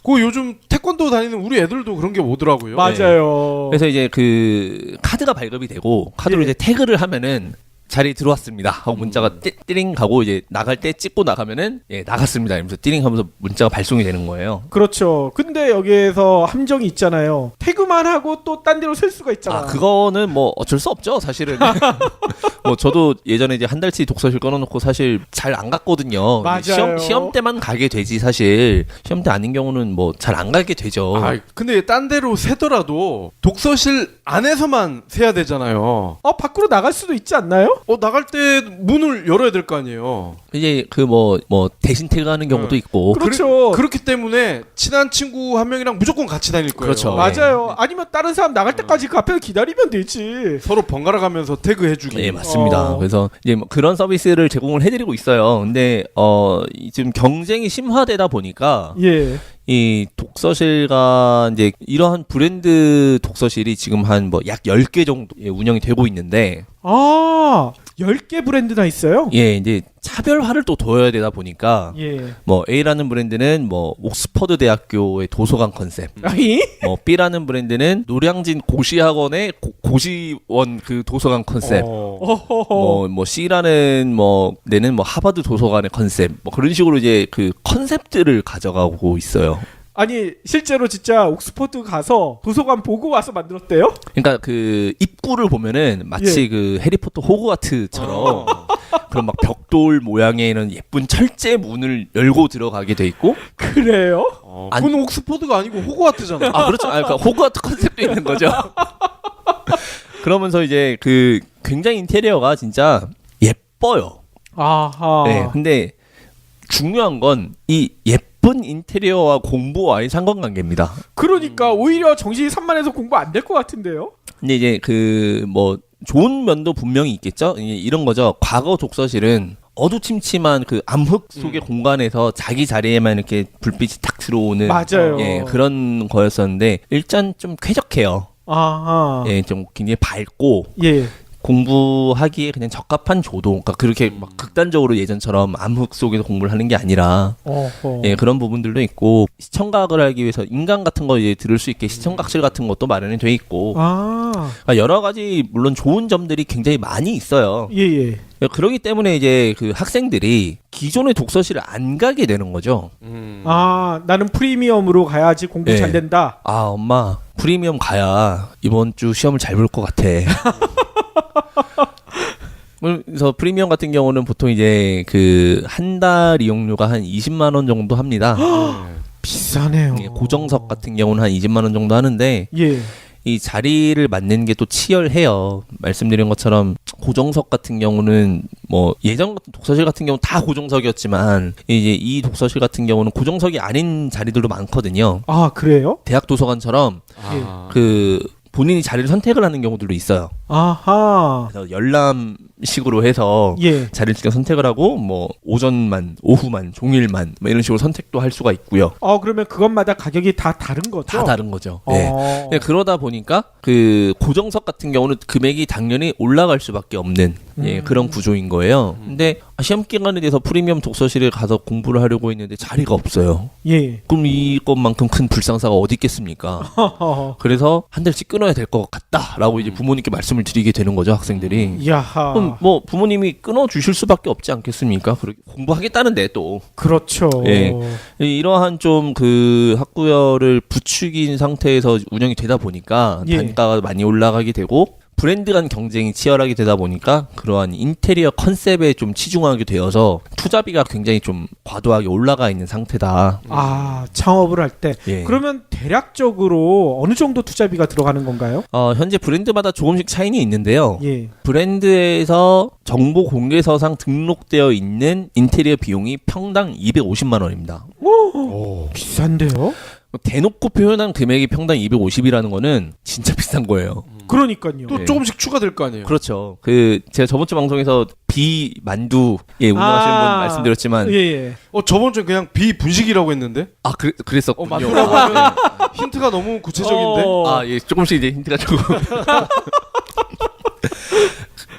그 요즘 태권도 다니는 우리 애들도 그런 게 오더라고요. 맞아요. 그래서 이제 그 카드가 발급이 되고 카드로 예. 이제 태그를 하면은 자리에 들어왔습니다 하고 문자가 띠링 가고 이제 나갈 때 찍고 나가면은 나갔습니다 이러면서 띠링 하면서 문자가 발송이 되는 거예요. 그렇죠. 근데 여기에서 함정이 있잖아요. 태그만 하고 또 딴 데로 셀 수가 있잖아. 그거는 뭐 어쩔 수 없죠 사실은. 뭐 저도 예전에 이제 한 달치 독서실 끊어놓고 사실 잘 안 갔거든요. 맞아요. 시험 때만 가게 되지 사실 시험 때 아닌 경우는 뭐 잘 안 가게 되죠. 근데 딴 데로 새더라도 독서실 안에서만 세야 되잖아요. 밖으로 나갈 수도 있지 않나요? 나갈 때 문을 열어야 될 거 아니에요. 이제 그 뭐 대신 태그하는 경우도 있고. 그렇죠. 그렇기 때문에 친한 친구 한 명이랑 무조건 같이 다닐 거예요. 그렇죠. 맞아요. 아니면 다른 사람 나갈 때까지 그 앞에서 기다리면 되지. 서로 번갈아 가면서 태그해주기. 네, 맞습니다. 그래서 이제 뭐 그런 서비스를 제공을 해드리고 있어요. 근데 지금 경쟁이 심화되다 보니까 예. 이 독서실과 이제 이러한 브랜드 독서실이 지금 한 뭐 약 10개 정도 운영이 되고 있는데 10개 브랜드나 있어요? 이제 차별화를 또 둬야 되다 보니까 예. 뭐 A라는 브랜드는 뭐 옥스퍼드 대학교의 도서관 컨셉, 뭐 B라는 브랜드는 노량진 고시학원의 고시원 그 도서관 컨셉, 뭐 C라는 뭐 내는 뭐 하버드 도서관의 컨셉, 뭐 그런 식으로 이제 그 컨셉들을 가져가고 있어요. 아니 실제로 진짜 옥스퍼드 가서 도서관 보고 와서 만들었대요? 그러니까 그 입구를 보면은 마치 그 해리포터 호그와트처럼 그런 막 벽돌 모양의 이런 예쁜 철제 문을 열고 들어가게 돼 있고. 그래요? 그건 옥스퍼드가 아니고 호그와트잖아. 그렇죠. 그러니까 호그와트 컨셉도 있는 거죠. 그러면서 이제 그 굉장히 인테리어가 진짜 예뻐요. 네, 근데 중요한 건 이 예쁜 인테리어와 공부와의 상관관계입니다. 그러니까 오히려 정신이 산만해서 공부 안 될 것 같은데요? 근데 이제 그 뭐 좋은 면도 분명히 있겠죠. 이런 거죠. 과거 독서실은 어두침침한 그 암흑 속의 공간에서 자기 자리에만 이렇게 불빛이 탁 들어오는 맞아요. 그런 거였었는데 일단 좀 쾌적해요. 좀 굉장히 밝고 공부하기에 그냥 적합한 조도. 그러니까 그렇게 막 극단적으로 예전처럼 암흑 속에서 공부를 하는 게 아니라 그런 부분들도 있고 시청각을 하기 위해서 인강 같은 거 이제 들을 수 있게 시청각실 같은 것도 마련이 돼 있고 그러니까 여러 가지 물론 좋은 점들이 굉장히 많이 있어요. 그러기 때문에 이제 그 학생들이 기존의 독서실을 안 가게 되는 거죠. 나는 프리미엄으로 가야지 공부 잘 된다. 엄마 프리미엄 가야 이번 주 시험을 잘 볼 것 같아. 그래서 프리미엄 같은 경우는 보통 이제 그 한 달 이용료가 한 20만 원 정도 합니다. 비싸네요. 고정석 같은 경우는 한 20만 원 정도 하는데 이 자리를 맞는 게 또 치열해요. 말씀드린 것처럼 고정석 같은 경우는 뭐 예전 같은 독서실 같은 경우는 다 고정석이었지만 이제 이 독서실 같은 경우는 고정석이 아닌 자리들도 많거든요. 그래요? 대학 도서관처럼 그 본인이 자리를 선택을 하는 경우들도 있어요. 그래서 열람 식으로 해서 예. 자리를 직접 선택을 하고 뭐 오전만, 오후만, 종일만 뭐 이런 식으로 선택도 할 수가 있고요. 그러면 그것마다 가격이 다 다른 거죠? 다 다른 거죠. 네. 어. 네, 그러다 보니까 그 고정석 같은 경우는 금액이 당연히 올라갈 수밖에 없는 예, 그런 구조인 거예요. 근데 시험 기간에 대해서 프리미엄 독서실에 가서 공부를 하려고 했는데 자리가 없어요. 예. 그럼 이것만큼 큰 불상사가 어디 있겠습니까? 그래서 한 달씩 끊어야 될 것 같다라고 이제 부모님께 말씀을 드리게 되는 거죠, 학생들이. 야하. 그럼 뭐 부모님이 끊어 주실 수밖에 없지 않겠습니까? 그렇게 공부하겠다는데 또 그렇죠. 예. 이러한 좀 그 학구열을 부추긴 상태에서 운영이 되다 보니까 예. 단가가 많이 올라가게 되고 브랜드 간 경쟁이 치열하게 되다 보니까 그러한 인테리어 컨셉에 좀 치중하게 되어서 투자비가 굉장히 좀 과도하게 올라가 있는 상태다. 창업을 할 때. 예. 그러면 대략적으로 어느 정도 투자비가 들어가는 건가요? 현재 브랜드마다 조금씩 차이는 있는데요. 예. 브랜드에서 정보 공개서상 등록되어 있는 인테리어 비용이 평당 250만 원입니다. 비싼데요? 대놓고 표현한 금액이 평당 250이라는 거는 진짜 비싼 거예요. 그러니까요. 또 네. 조금씩 추가될 거 아니에요. 그렇죠. 제가 저번 주 방송에서 비만두 운영하시는 분 말씀드렸지만 예. 저번 주에 그냥 비분식이라고 했는데. 그랬었군요. 맞더라고 하면 힌트가 너무 구체적인데. 예, 조금씩 이제 힌트가 조금.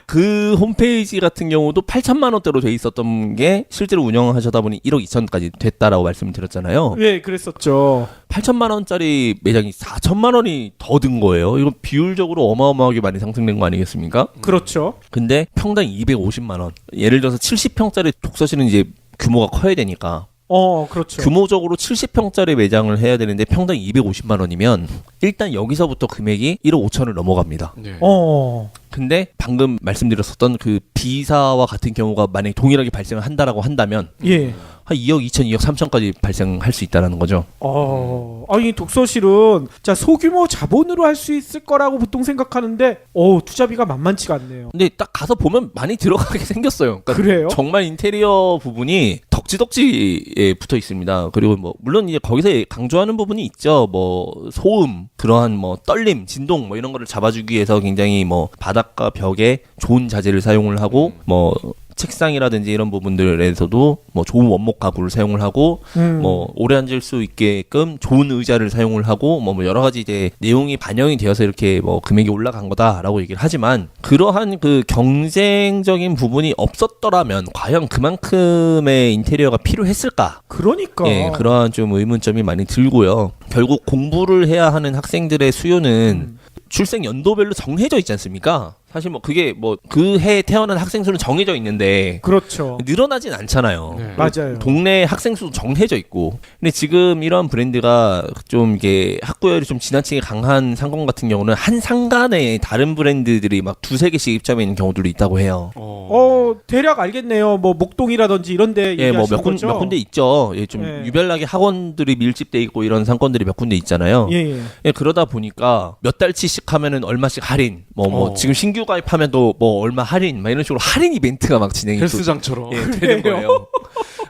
그 홈페이지 같은 경우도 8천만 원대로 돼 있었던 게 실제로 운영하셔다 보니 1억 2천까지 됐다라고 말씀을 드렸잖아요. 예, 그랬었죠. 8천만 원짜리 매장이 4천만 원이 더 든 거예요. 이거 비율적으로 어마어마하게 많이 상승된 거 아니겠습니까? 그렇죠. 근데 평당 250만 원. 예를 들어서 70평짜리 독서실은 이제 규모가 커야 되니까 그렇죠. 규모적으로 70평짜리 매장을 해야 되는데 평당 250만 원이면 일단 여기서부터 금액이 1억 5천을 넘어갑니다. 네. 근데 방금 말씀드렸었던 그 B사와 같은 경우가 만약에 동일하게 발생을 한다라고 한다면 예. 한 2억 2천, 2억 3천까지 발생할 수 있다는 거죠. 이 독서실은 소규모 자본으로 할 수 있을 거라고 보통 생각하는데 투자비가 만만치가 않네요. 근데 딱 가서 보면 많이 들어가게 생겼어요. 그러니까 그래요? 정말 인테리어 부분이 덕지덕지에 붙어 있습니다. 그리고 뭐 물론 이제 거기서 강조하는 부분이 있죠. 뭐 소음, 그러한 뭐 떨림, 진동 뭐 이런 거를 잡아주기 위해서 굉장히 뭐 바닥과 벽에 좋은 자재를 사용을 하고 뭐 책상이라든지 이런 부분들에서도 뭐 좋은 원목 가구를 사용을 하고 뭐 오래 앉을 수 있게끔 좋은 의자를 사용을 하고 뭐 여러 가지 이제 내용이 반영이 되어서 이렇게 뭐 금액이 올라간 거다라고 얘기를 하지만 그러한 그 경쟁적인 부분이 없었더라면 과연 그만큼의 인테리어가 필요했을까? 그러니까. 예, 그러한 좀 의문점이 많이 들고요. 결국 공부를 해야 하는 학생들의 수요는 출생 연도별로 정해져 있지 않습니까? 사실 뭐 그게 뭐 그 해에 태어난 학생 수는 정해져 있는데 그렇죠. 늘어나진 않잖아요. 네. 맞아요. 동네 학생 수도 정해져 있고. 근데 지금 이런 브랜드가 좀 이게 학구열이 좀 지나치게 강한 상권 같은 경우는 한 상간에 다른 브랜드들이 막 두세 개씩 입점해 있는 경우들도 있다고 해요. 대략 알겠네요. 뭐 목동이라든지 이런데 예, 뭐 얘기하시는 거죠? 몇 군데 있죠. 예, 좀 예. 유별나게 학원들이 밀집돼 있고 이런 상권들이 몇 군데 있잖아요. 예. 예, 그러다 보니까 몇 달치씩 하면은 얼마씩 할인, 뭐 지금 신규 가입하면 또 뭐 얼마 할인, 막 이런 식으로 할인 이벤트가 막 진행이 헬스장처럼. 되는 거예요.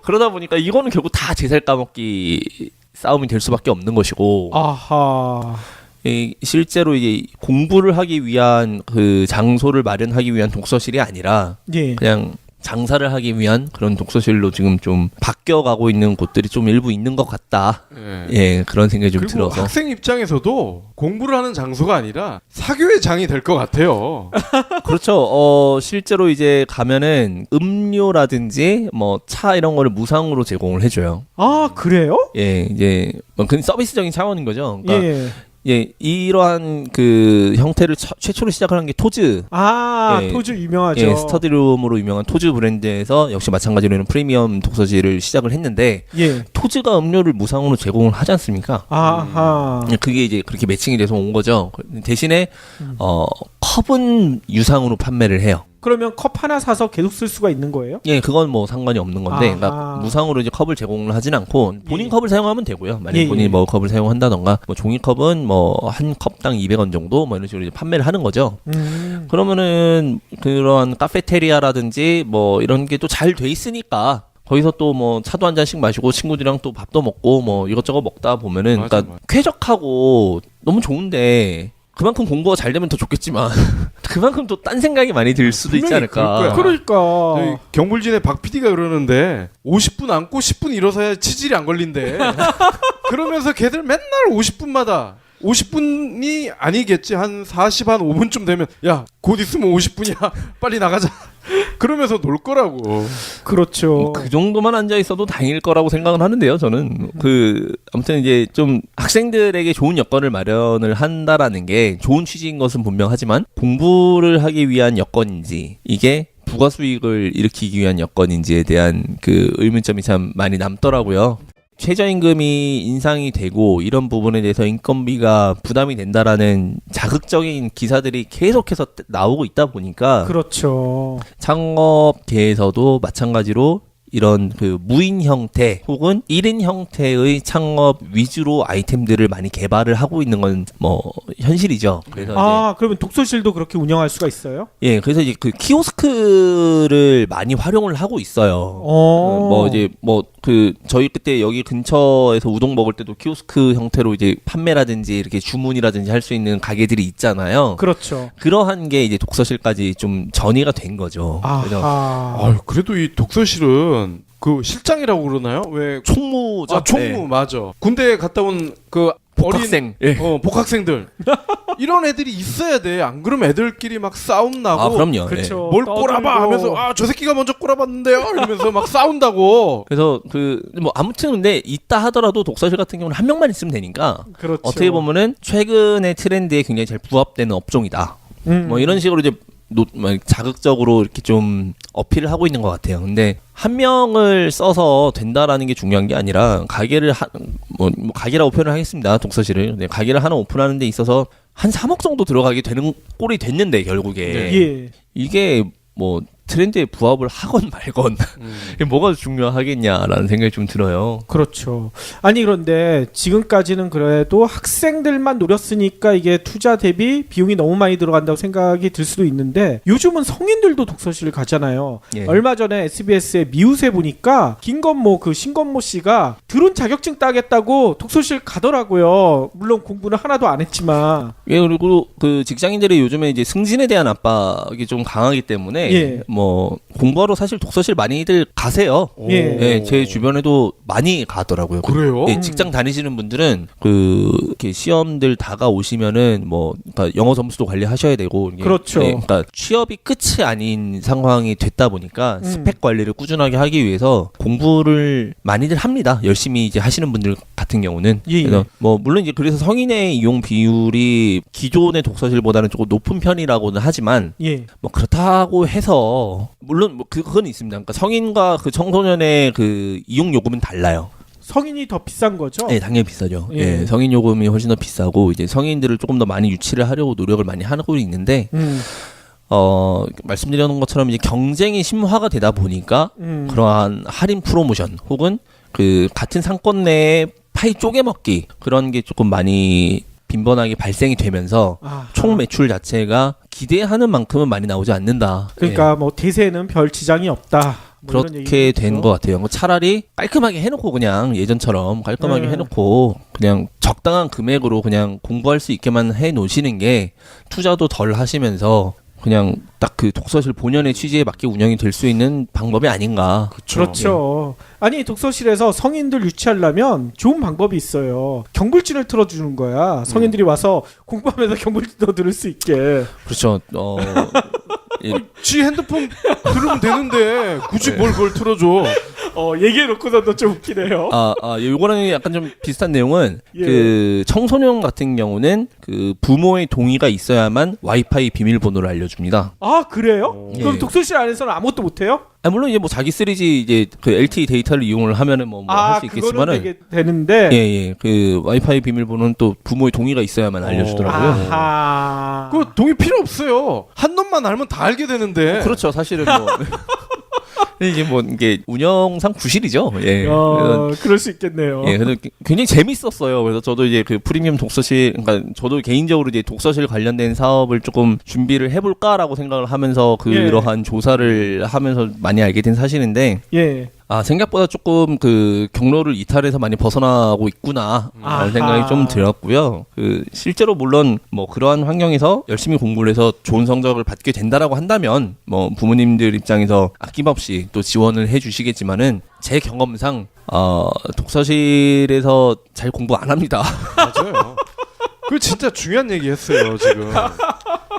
그러다 보니까 이거는 결국 다 제 살 까먹기 싸움이 될 수밖에 없는 것이고. 아하. 실제로 이제 공부를 하기 위한 그 장소를 마련하기 위한 독서실이 아니라 예. 그냥 장사를 하기 위한 그런 독서실로 지금 좀 바뀌어가고 있는 곳들이 좀 일부 있는 것 같다. 예, 그런 생각이 좀 그리고 들어서. 학생 입장에서도 공부를 하는 장소가 아니라 사교의 장이 될 것 같아요. 그렇죠. 실제로 이제 가면은 음료라든지 뭐 차 이런 거를 무상으로 제공을 해줘요. 그래요? 예, 이제 뭐 그건 서비스적인 차원인 거죠. 그러니까 예. 예, 이러한 그 형태를 최초로 시작을 한 게 토즈. 예, 토즈 유명하죠. 예, 스터디룸으로 유명한 토즈 브랜드에서 역시 마찬가지로 프리미엄 독서실을 시작을 했는데 예. 토즈가 음료를 무상으로 제공을 하지 않습니까? 아하. 그게 이제 그렇게 매칭이 돼서 온 거죠. 대신에 컵은 유상으로 판매를 해요. 그러면 컵 하나 사서 계속 쓸 수가 있는 거예요? 예, 그건 뭐 상관이 없는 건데, 아하. 그러니까 무상으로 이제 컵을 제공을 하진 않고 본인 예. 컵을 사용하면 되고요. 만약 예, 본인이 예. 뭐 컵을 사용한다던가, 뭐 종이컵은 뭐 한 컵당 200원 정도 뭐 이런 식으로 이제 판매를 하는 거죠. 그러면은 그런 카페테리아라든지 뭐 이런 게 또 잘 돼 있으니까. 거기서 또 뭐 차도 한 잔씩 마시고 친구들이랑 또 밥도 먹고 뭐 이것저것 먹다 보면은 맞아, 그러니까 맞아. 쾌적하고 너무 좋은데 그만큼 공부가 잘 되면 더 좋겠지만 그만큼 또 딴 생각이 많이 들 수도 있지 분명히 그럴 않을까. 거야. 그러니까 저희 경불진의 박 PD가 그러는데 50분 앉고 10분 일어서야 치질이 안 걸린대. 그러면서 걔들 맨날 50분마다 50분이 아니겠지. 한 40, 한 5분쯤 되면 야, 곧 있으면 50분이야. 빨리 나가자. 그러면서 놀 거라고. 그렇죠. 그 정도만 앉아 있어도 다행일 거라고 생각은 하는데요. 저는 아무튼 이제 좀 학생들에게 좋은 여건을 마련을 한다라는 게 좋은 취지인 것은 분명하지만 공부를 하기 위한 여건인지 이게 부가 수익을 일으키기 위한 여건인지에 대한 그 의문점이 참 많이 남더라고요. 최저임금이 인상이 되고 이런 부분에 대해서 인건비가 부담이 된다라는 자극적인 기사들이 계속해서 나오고 있다 보니까 그렇죠. 창업계에서도 마찬가지로 이런 그 무인 형태 혹은 1인 형태의 창업 위주로 아이템들을 많이 개발을 하고 있는 건 뭐 현실이죠. 그래서 아, 그러면 독서실도 그렇게 운영할 수가 있어요? 예, 그래서 이제 그 키오스크를 많이 활용을 하고 있어요. 뭐 이제 뭐 그 저희 그때 여기 근처에서 우동 먹을 때도 키오스크 형태로 이제 판매라든지 이렇게 주문이라든지 할 수 있는 가게들이 있잖아요. 그렇죠. 그러한 게 이제 독서실까지 좀 전이가 된 거죠. 그래서 아하. 그래도 이 독서실은 그 실장이라고 그러나요? 왜 총무죠. 총무 네. 맞아. 군대 갔다 온 그 복학생. 예. 복학생들 이런 애들이 있어야 돼. 안 그러면 애들끼리 막 싸움 나고. 아, 그럼요. 그렇죠. 뭘 떠들고. 꼬라봐 하면서 저 새끼가 먼저 꼬라봤는데요 이러면서 막 싸운다고. 그래서 뭐 아무튼 근데 있다 하더라도 독서실 같은 경우는 한 명만 있으면 되니까 그렇죠. 어떻게 보면은 최근의 트렌드에 굉장히 잘 부합되는 업종이다. 뭐 이런 식으로 이제 자극적으로 이렇게 좀 어필을 하고 있는 것 같아요. 근데 한 명을 써서 된다라는 게 중요한 게 아니라 가게를 뭐 가게라고 표현을 하겠습니다. 독서실을. 근데 가게를 하나 오픈하는 데 있어서 한 3억 정도 들어가게 되는 꼴이 됐는데 결국에 예. 이게 뭐 트렌드에 부합을 하건 말건 이게 뭐가 중요하겠냐라는 생각이 좀 들어요. 그렇죠. 아니 그런데 지금까지는 그래도 학생들만 노렸으니까 이게 투자 대비 비용이 너무 많이 들어간다고 생각이 들 수도 있는데 요즘은 성인들도 독서실을 가잖아요. 예. 얼마 전에 SBS의 미우새 보니까 김건모 그 신건모 씨가 드론 자격증 따겠다고 독서실 가더라고요. 물론 공부는 하나도 안 했지만. 예, 그리고 그 직장인들이 요즘에 이제 승진에 대한 압박이 좀 강하기 때문에 예. 뭐 공부하러 사실 독서실 많이들 가세요. 예. 예, 제 주변에도 많이 가더라고요. 그래요? 예, 직장 다니시는 분들은 그 이렇게 시험들 다가오시면은 뭐 그러니까 영어 점수도 관리하셔야 되고 이게 그렇죠. 예, 그러니까 취업이 끝이 아닌 상황이 됐다 보니까 스펙 관리를 꾸준하게 하기 위해서 공부를 많이들 합니다. 열심히 이제 하시는 분들 같은 경우는 예. 그래서 뭐 물론 이제 그래서 성인의 이용 비율이 기존의 독서실보다는 조금 높은 편이라고는 하지만 예. 뭐 그렇다고 해서 물론 뭐 그건 있습니다. 그러니까 성인과 그 청소년의 그 이용 요금은 달라요. 성인이 더 비싼 거죠? 네, 당연히 비싸죠. 예. 예, 성인 요금이 훨씬 더 비싸고 이제 성인들을 조금 더 많이 유치를 하려고 노력을 많이 하고 있는데 말씀드렸던 것처럼 이제 경쟁이 심화가 되다 보니까 그러한 할인 프로모션 혹은 그 같은 상권 내에 파이 쪼개먹기 그런 게 조금 많이 빈번하게 발생이 되면서 총 매출 자체가 기대하는 만큼은 많이 나오지 않는다. 그러니까 예. 뭐 대세는 별 지장이 없다. 뭐 이런 그렇게 얘기겠죠. 된 것 같아요. 뭐 차라리 깔끔하게 해놓고 그냥 예전처럼 깔끔하게 네. 해놓고 그냥 적당한 금액으로 그냥 공부할 수 있게만 해놓으시는 게 투자도 덜 하시면서 그냥 딱 그 독서실 본연의 취지에 맞게 운영이 될 수 있는 방법이 아닌가. 그렇죠. 아니 독서실에서 성인들 유치하려면 좋은 방법이 있어요. 경불진을 틀어주는 거야. 성인들이 와서 공부하면서 경불진도 들을 수 있게. 그렇죠. 지 핸드폰 들으면 되는데 굳이 뭘 그걸 틀어줘. 얘기해놓고서도 좀 웃기네요. 요거랑 약간 좀 비슷한 내용은 예. 그 청소년 같은 경우는 그 부모의 동의가 있어야만 와이파이 비밀번호를 알려줍니다. 아 그래요? 그럼 예. 독서실 안에서는 아무것도 못해요? 물론 이제 뭐 자기 3G 이제 그 LTE 데이터를 이용을 하면은 뭐 할 수 그거는 있겠지만은 되게 되는데. 예. 그 와이파이 비밀번호는 또 부모의 동의가 있어야만 알려주더라고요. 아하. 그 동의 필요 없어요. 한 놈만 알면 다 알게 되는데. 그렇죠. 사실은 뭐 이게 뭐 이게 운영상 부실이죠. 예. 그래서 그럴 수 있겠네요. 예, 그래서 굉장히 재밌었어요. 그래서 저도 이제 그 프리미엄 독서실, 그러니까 저도 개인적으로 이제 독서실 관련된 사업을 조금 준비를 해볼까라고 생각을 하면서 그러한 조사를 하면서 많이 알게 된 사실인데, 예. 생각보다 조금 그 경로를 이탈해서 많이 벗어나고 있구나 라는 생각이 좀 들었고요. 실제로 물론 뭐 그러한 환경에서 열심히 공부를 해서 좋은 성적을 받게 된다라고 한다면 뭐 부모님들 입장에서 아낌없이 또 지원을 해주시겠지만은 제 경험상 독서실에서 잘 공부 안 합니다. 맞아요. 그 진짜 중요한 얘기 했어요, 지금.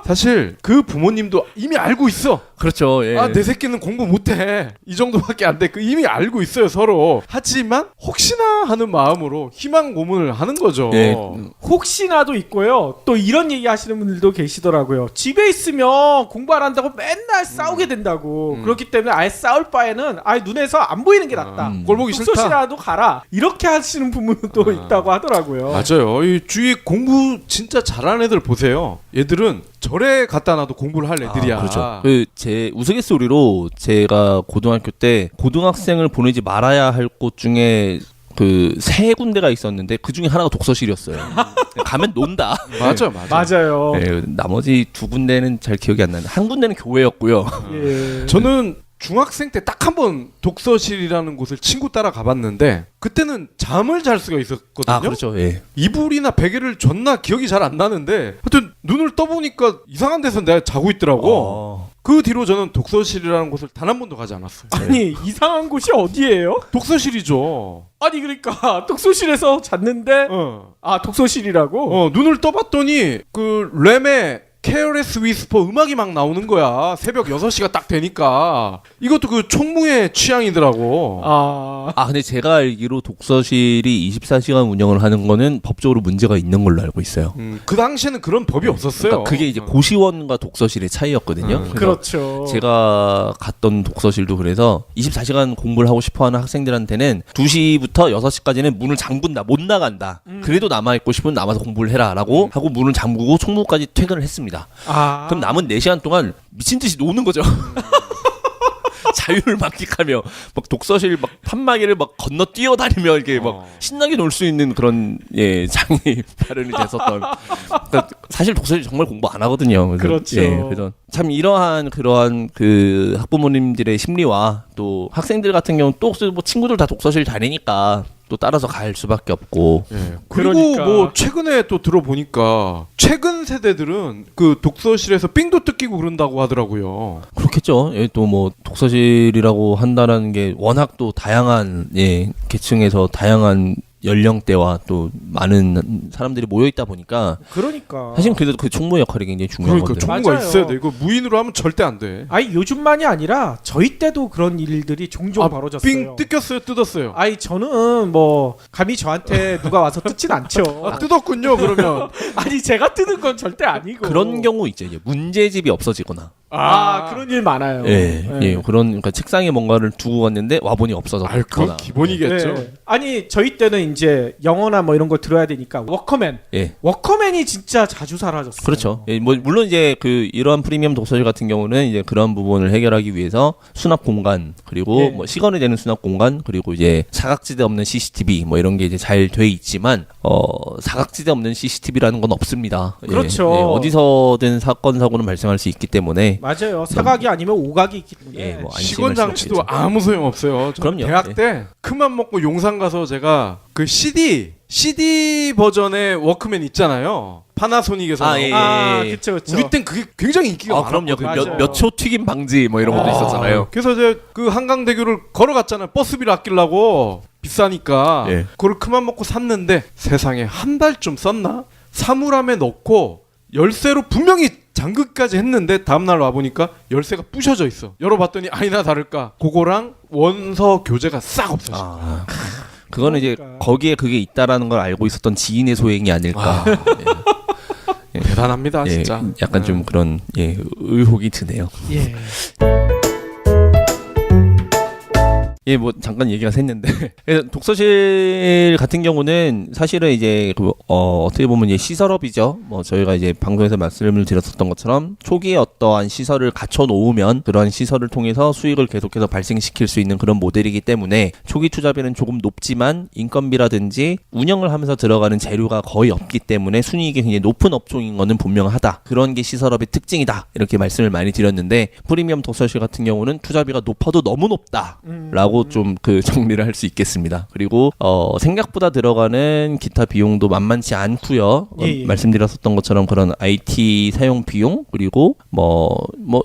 사실 그 부모님도 이미 알고 있어. 그렇죠. 예. 내 새끼는 공부 못해. 이 정도밖에 안 돼. 이미 알고 있어요, 서로. 하지만 혹시나 하는 마음으로 희망 고문을 하는 거죠. 예. 혹시나도 있고요. 또 이런 얘기 하시는 분들도 계시더라고요. 집에 있으면 공부 안 한다고 맨날 싸우게 된다고. 그렇기 때문에 아예 싸울 바에는 아예 눈에서 안 보이는 게 낫다. 꼴 보기 싫다. 독서실이라도 가라. 이렇게 하시는 부모도 있다고 하더라고요. 맞아요. 이 주위 공부 진짜 잘하는 애들 보세요. 얘들은 절에 갖다 놔도 공부를 할 애들이야. 그렇죠. 제 우스갯소리로 제가 고등학교 때 고등학생을 보내지 말아야 할 곳 중에 그 세 군데가 있었는데 그 중에 하나가 독서실이었어요. 가면 논다. 맞아. 맞아요. 네, 나머지 두 군데는 잘 기억이 안 나는데 한 군데는 교회였고요. 예. 저는 중학생 때 딱 한 번 독서실이라는 곳을 친구 따라 가봤는데 그때는 잠을 잘 수가 있었거든요. 그렇죠. 예. 이불이나 베개를 줬나 기억이 잘 안 나는데 하여튼 눈을 떠보니까 이상한 데서 내가 자고 있더라고. 그 뒤로 저는 독서실이라는 곳을 단 한 번도 가지 않았어요. 아니 이상한 곳이 어디예요? 독서실이죠. 아니 그러니까 독서실에서 잤는데 독서실이라고? 눈을 떠봤더니 그 램의 케어레스 위스퍼 음악이 막 나오는 거야. 새벽 6시가 딱 되니까. 이것도 그 총무의 취향이더라고. 근데 제가 알기로 독서실이 24시간 운영을 하는 거는 법적으로 문제가 있는 걸로 알고 있어요. 그 당시에는 그런 법이 없었어요. 그러니까 그게 이제 고시원과 독서실의 차이였거든요. 그래서 그렇죠. 제가 갔던 독서실도 그래서 24시간 공부를 하고 싶어하는 학생들한테는 2시부터 6시까지는 문을 잠근다, 못 나간다. 그래도 남아있고 싶으면 남아서 공부를 해라라고 하고 문을 잠그고 총무까지 퇴근을 했습니다. 그럼 남은 4시간 동안 미친 듯이 노는 거죠. 자유를 만끽하며 막 독서실 막 판마기를 막 건너 뛰어다니며 이렇게 막 신나게 놀 수 있는 그런 장이 마련이 됐었던. 그러니까 사실 독서실 정말 공부 안 하거든요. 그래서, 그렇죠. 그래서 참 그러한 그 학부모님들의 심리와 또 학생들 같은 경우는 또 뭐 친구들 다 독서실 다니니까 또 따라서 갈 수밖에 없고. 그리고 그러니까. 뭐 최근에 또 들어보니까 최근 세대들은 그 독서실에서 삥도 뜯기고 그런다고 하더라고요. 그렇겠죠. 또 뭐 독서실이라고 한다는 게 워낙 또 다양한 계층에서 다양한 연령대와 또 많은 사람들이 모여 있다 보니까 그러니까 사실 그래도 그 총무 역할이 굉장히 중요한 그러니까 건데. 총무가 맞아요. 있어야 돼. 이거 무인으로 하면 절대 안 돼. 아니 요즘만이 아니라 저희 때도 그런 일들이 종종 벌어졌어요. 삥 뜯겼어요, 뜯었어요. 아니 저는 뭐 감히 저한테 누가 와서 뜯진 않죠. 뜯었군요. 그러면 아니 제가 뜯은 건 절대 아니고 그런 경우 있죠. 이제 문제집이 없어지거나. 그런 일 많아요. 그러니까 책상에 뭔가를 두고 갔는데 와보니 없어졌거나. 그건 기본이겠죠. 네. 아니 저희 때는 이제 영어나 뭐 이런 거 들어야 되니까 워커맨. 워커맨이 진짜 자주 사라졌어요. 그렇죠. 뭐 물론 이제 그 이러한 프리미엄 독서실 같은 경우는 이제 그런 부분을 해결하기 위해서 수납 공간 그리고 뭐 시간이 되는 수납 공간 그리고 이제 사각지대 없는 CCTV 뭐 이런 게 이제 잘 돼 있지만 사각지대 없는 CCTV라는 건 없습니다. 그렇죠. 어디서든 사건 사고는 발생할 수 있기 때문에. 맞아요. 사각이 아니면 오각이 있기 때문에. 뭐 시건 장치도 아무 소용 없어요. 그럼요. 대학 때 큰맘 먹고 용산 가서 제가 그 CD 버전의 워크맨 있잖아요. 파나소닉에서 그쵸. 우리 땐 그게 굉장히 인기가 그럼요. 많았거든요. 몇 초 튀김 방지 뭐 이런 것도 있었잖아요. 그래서 이제 그 한강대교를 걸어갔잖아요. 버스비를 아끼려고 비싸니까 그걸 큰맘 먹고 샀는데 세상에 한 달쯤 썼나? 사물함에 넣고 열쇠로 분명히 잠그기까지 했는데 다음날 와보니까 열쇠가 부셔져 있어. 열어봤더니 아니나 다를까 그거랑 원서 교재가 싹 없어졌어. 그거는 이제 거기에 그게 있다라는 걸 알고 있었던 지인의 소행이 아닐까. 대단합니다 진짜. 약간 좀 그런 의혹이 드네요. 뭐 잠깐 얘기가 샜는데 독서실 같은 경우는 사실은 이제 어떻게 보면 이제 시설업이죠. 뭐 저희가 이제 방송에서 말씀을 드렸었던 것처럼 초기에 어떠한 시설을 갖춰 놓으면 그러한 시설을 통해서 수익을 계속해서 발생시킬 수 있는 그런 모델이기 때문에 초기 투자비는 조금 높지만 인건비라든지 운영을 하면서 들어가는 재료가 거의 없기 때문에 순이익이 굉장히 높은 업종인 거는 분명하다. 그런 게 시설업의 특징이다. 이렇게 말씀을 많이 드렸는데 프리미엄 독서실 같은 경우는 투자비가 높아도 너무 높다라고 라고 좀 그 정리를 할 수 있겠습니다. 그리고 생각보다 들어가는 기타 비용도 만만치 않고요. 예. 말씀드렸었던 것처럼 그런 IT 사용 비용 그리고 뭐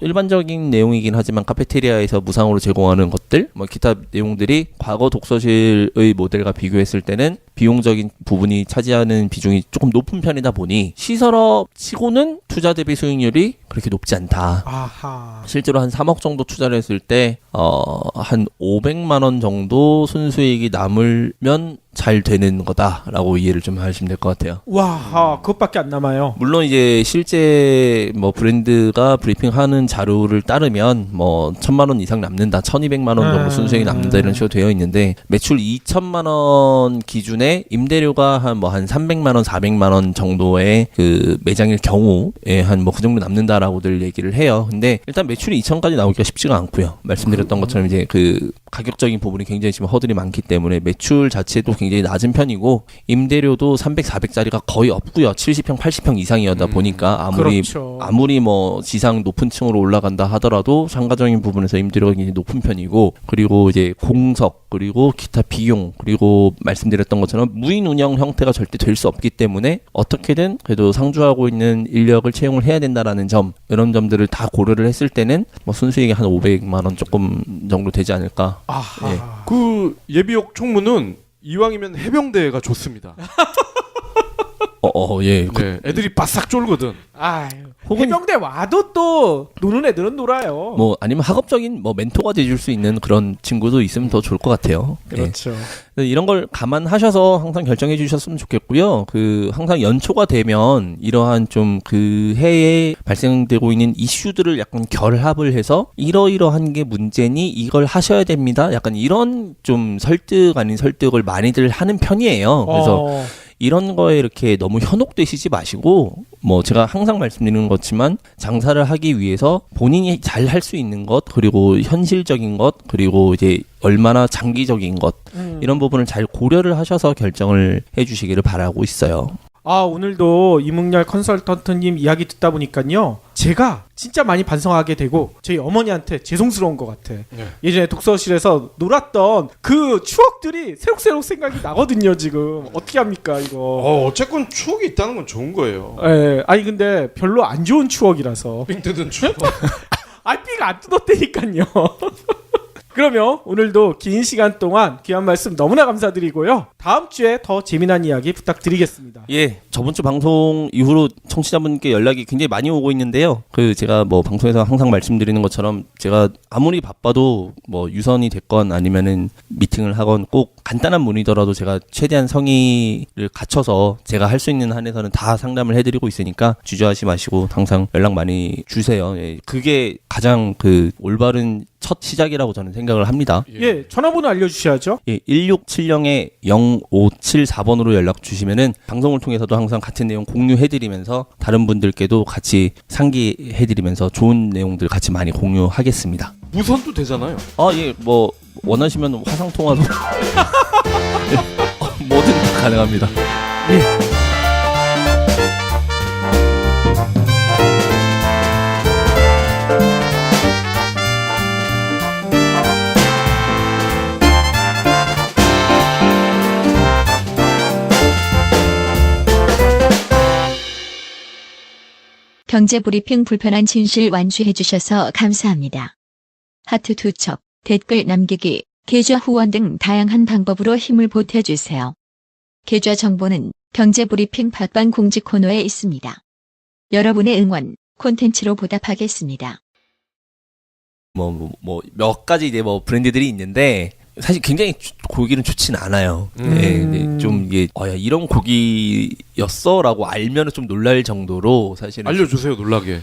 일반적인 내용이긴 하지만 카페테리아에서 무상으로 제공하는 것들 뭐 기타 내용들이 과거 독서실의 모델과 비교했을 때는 비용적인 부분이 차지하는 비중이 조금 높은 편이다 보니 시설업 치고는 투자 대비 수익률이 그렇게 높지 않다. 아하. 실제로 한 3억 정도 투자를 했을 때 한 500만 원 정도 순수익이 남으면 잘 되는 거다라고 이해를 좀 하시면 될 것 같아요. 와, 그것밖에 안 남아요. 물론 이제 실제 뭐 브랜드가 브리핑하는 자료를 따르면 뭐 1,000만 원 이상 남는다, 1,200만 원 정도 순수익이 남는다 이런 식으로 되어 있는데 매출 2천만 원 기준에 임대료가 한 300만 원, 400만 원 정도의 그 매장일 경우에 한 뭐 그 정도 남는다라고들 얘기를 해요. 근데 일단 매출이 2천까지 나오기가 쉽지가 않고요. 말씀드렸던 것처럼 이제 그 가격적인 부분이 굉장히 지금 허들이 많기 때문에 매출 자체도 굉장히 낮은 편이고 임대료도 300, 400짜리가 거의 없고요. 70평, 80평 이상이었다 보니까 그렇죠. 아무리 뭐 지상 높은 층으로 올라간다 하더라도 상가적인 부분에서 임대료가 굉장히 높은 편이고 그리고 이제 공석 그리고 기타 비용 그리고 말씀드렸던 것처럼 무인 운영 형태가 절대 될 수 없기 때문에 어떻게든 그래도 상주하고 있는 인력을 채용을 해야 된다라는 점 이런 점들을 다 고려를 했을 때는 뭐 순수익이 한 500만 원 조금 정도 되지 않을까. 아하. 예. 그 예비역 총무는 이왕이면 해병대가 좋습니다. 예. 네, 애들이 바싹 쫄거든. 아유. 혹은- 해병대 와도 또 노는 애들은 놀아요. 뭐 아니면 학업적인 뭐 멘토가 돼줄 수 있는 그런 친구도 있으면 더 좋을 것 같아요. 예. 그렇죠. 이런 걸 감안하셔서 항상 결정해 주셨으면 좋겠고요. 그 항상 연초가 되면 이러한 좀 그 해에 발생되고 있는 이슈들을 약간 결합을 해서 이러이러한 게 문제니 이걸 하셔야 됩니다. 약간 이런 좀 설득 아닌 설득을 많이들 하는 편이에요. 그래서 이런 거에 이렇게 너무 현혹되시지 마시고 뭐 제가 항상 말씀드리는 것지만 장사를 하기 위해서 본인이 잘 할 수 있는 것 그리고 현실적인 것 그리고 이제 얼마나 장기적인 것 이런 부분을 잘 고려를 하셔서 결정을 해주시기를 바라고 있어요. 오늘도 이문열 컨설턴트님 이야기 듣다 보니까요. 제가 진짜 많이 반성하게 되고 저희 어머니한테 죄송스러운 것 같아. 네. 예전에 독서실에서 놀았던 그 추억들이 새록새록 생각이 나거든요. 지금 어떻게 합니까 이거. 어쨌건 추억이 있다는 건 좋은 거예요. 예, 아니 근데 별로 안 좋은 추억이라서. 삥 뜯은 추억. 삐가 안 뜯었다니까요. 그러면 오늘도 긴 시간 동안 귀한 말씀 너무나 감사드리고요. 다음 주에 더 재미난 이야기 부탁드리겠습니다. 예, 저번 주 방송 이후로 청취자분께 연락이 굉장히 많이 오고 있는데요. 그 제가 뭐 방송에서 항상 말씀드리는 것처럼 제가 아무리 바빠도 뭐 유선이 됐건 아니면은 미팅을 하건 꼭 간단한 문의더라도 제가 최대한 성의를 갖춰서 제가 할 수 있는 한에서는 다 상담을 해드리고 있으니까 주저하지 마시고 항상 연락 많이 주세요. 예, 그게 가장 그 올바른 첫 시작이라고 저는 생각을 합니다. 예, 전화번호 알려주셔야죠. 예, 1670-0574번으로 연락 주시면은 방송을 통해서도 항상 같은 내용 공유해드리면서 다른 분들께도 같이 상기해드리면서 좋은 내용들 같이 많이 공유하겠습니다. 무선도 되잖아요. 예, 뭐 원하시면 화상 통화도 뭐든 가능합니다. 경제브리핑 불편한 진실 완수해 주셔서 감사합니다. 하트 투척, 댓글 남기기, 계좌 후원 등 다양한 방법으로 힘을 보태주세요. 계좌 정보는 경제브리핑 팟빵 공지 코너에 있습니다. 여러분의 응원, 콘텐츠로 보답하겠습니다. 몇 가지 이제 뭐 브랜드들이 있는데 사실 굉장히 고기는 좋진 않아요. 네, 근데 좀 이게 야, 이런 고기였어라고 알면은 좀 놀랄 정도로 사실은 알려주세요, 놀라게.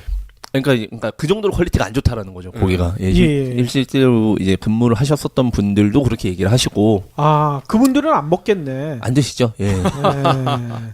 그러니까 그 정도로 퀄리티가 안 좋다라는 거죠, 고기가. 예. 실제로 이제 근무를 하셨었던 분들도 그렇게 얘기를 하시고. 그분들은 안 먹겠네. 안 드시죠? 예. 네.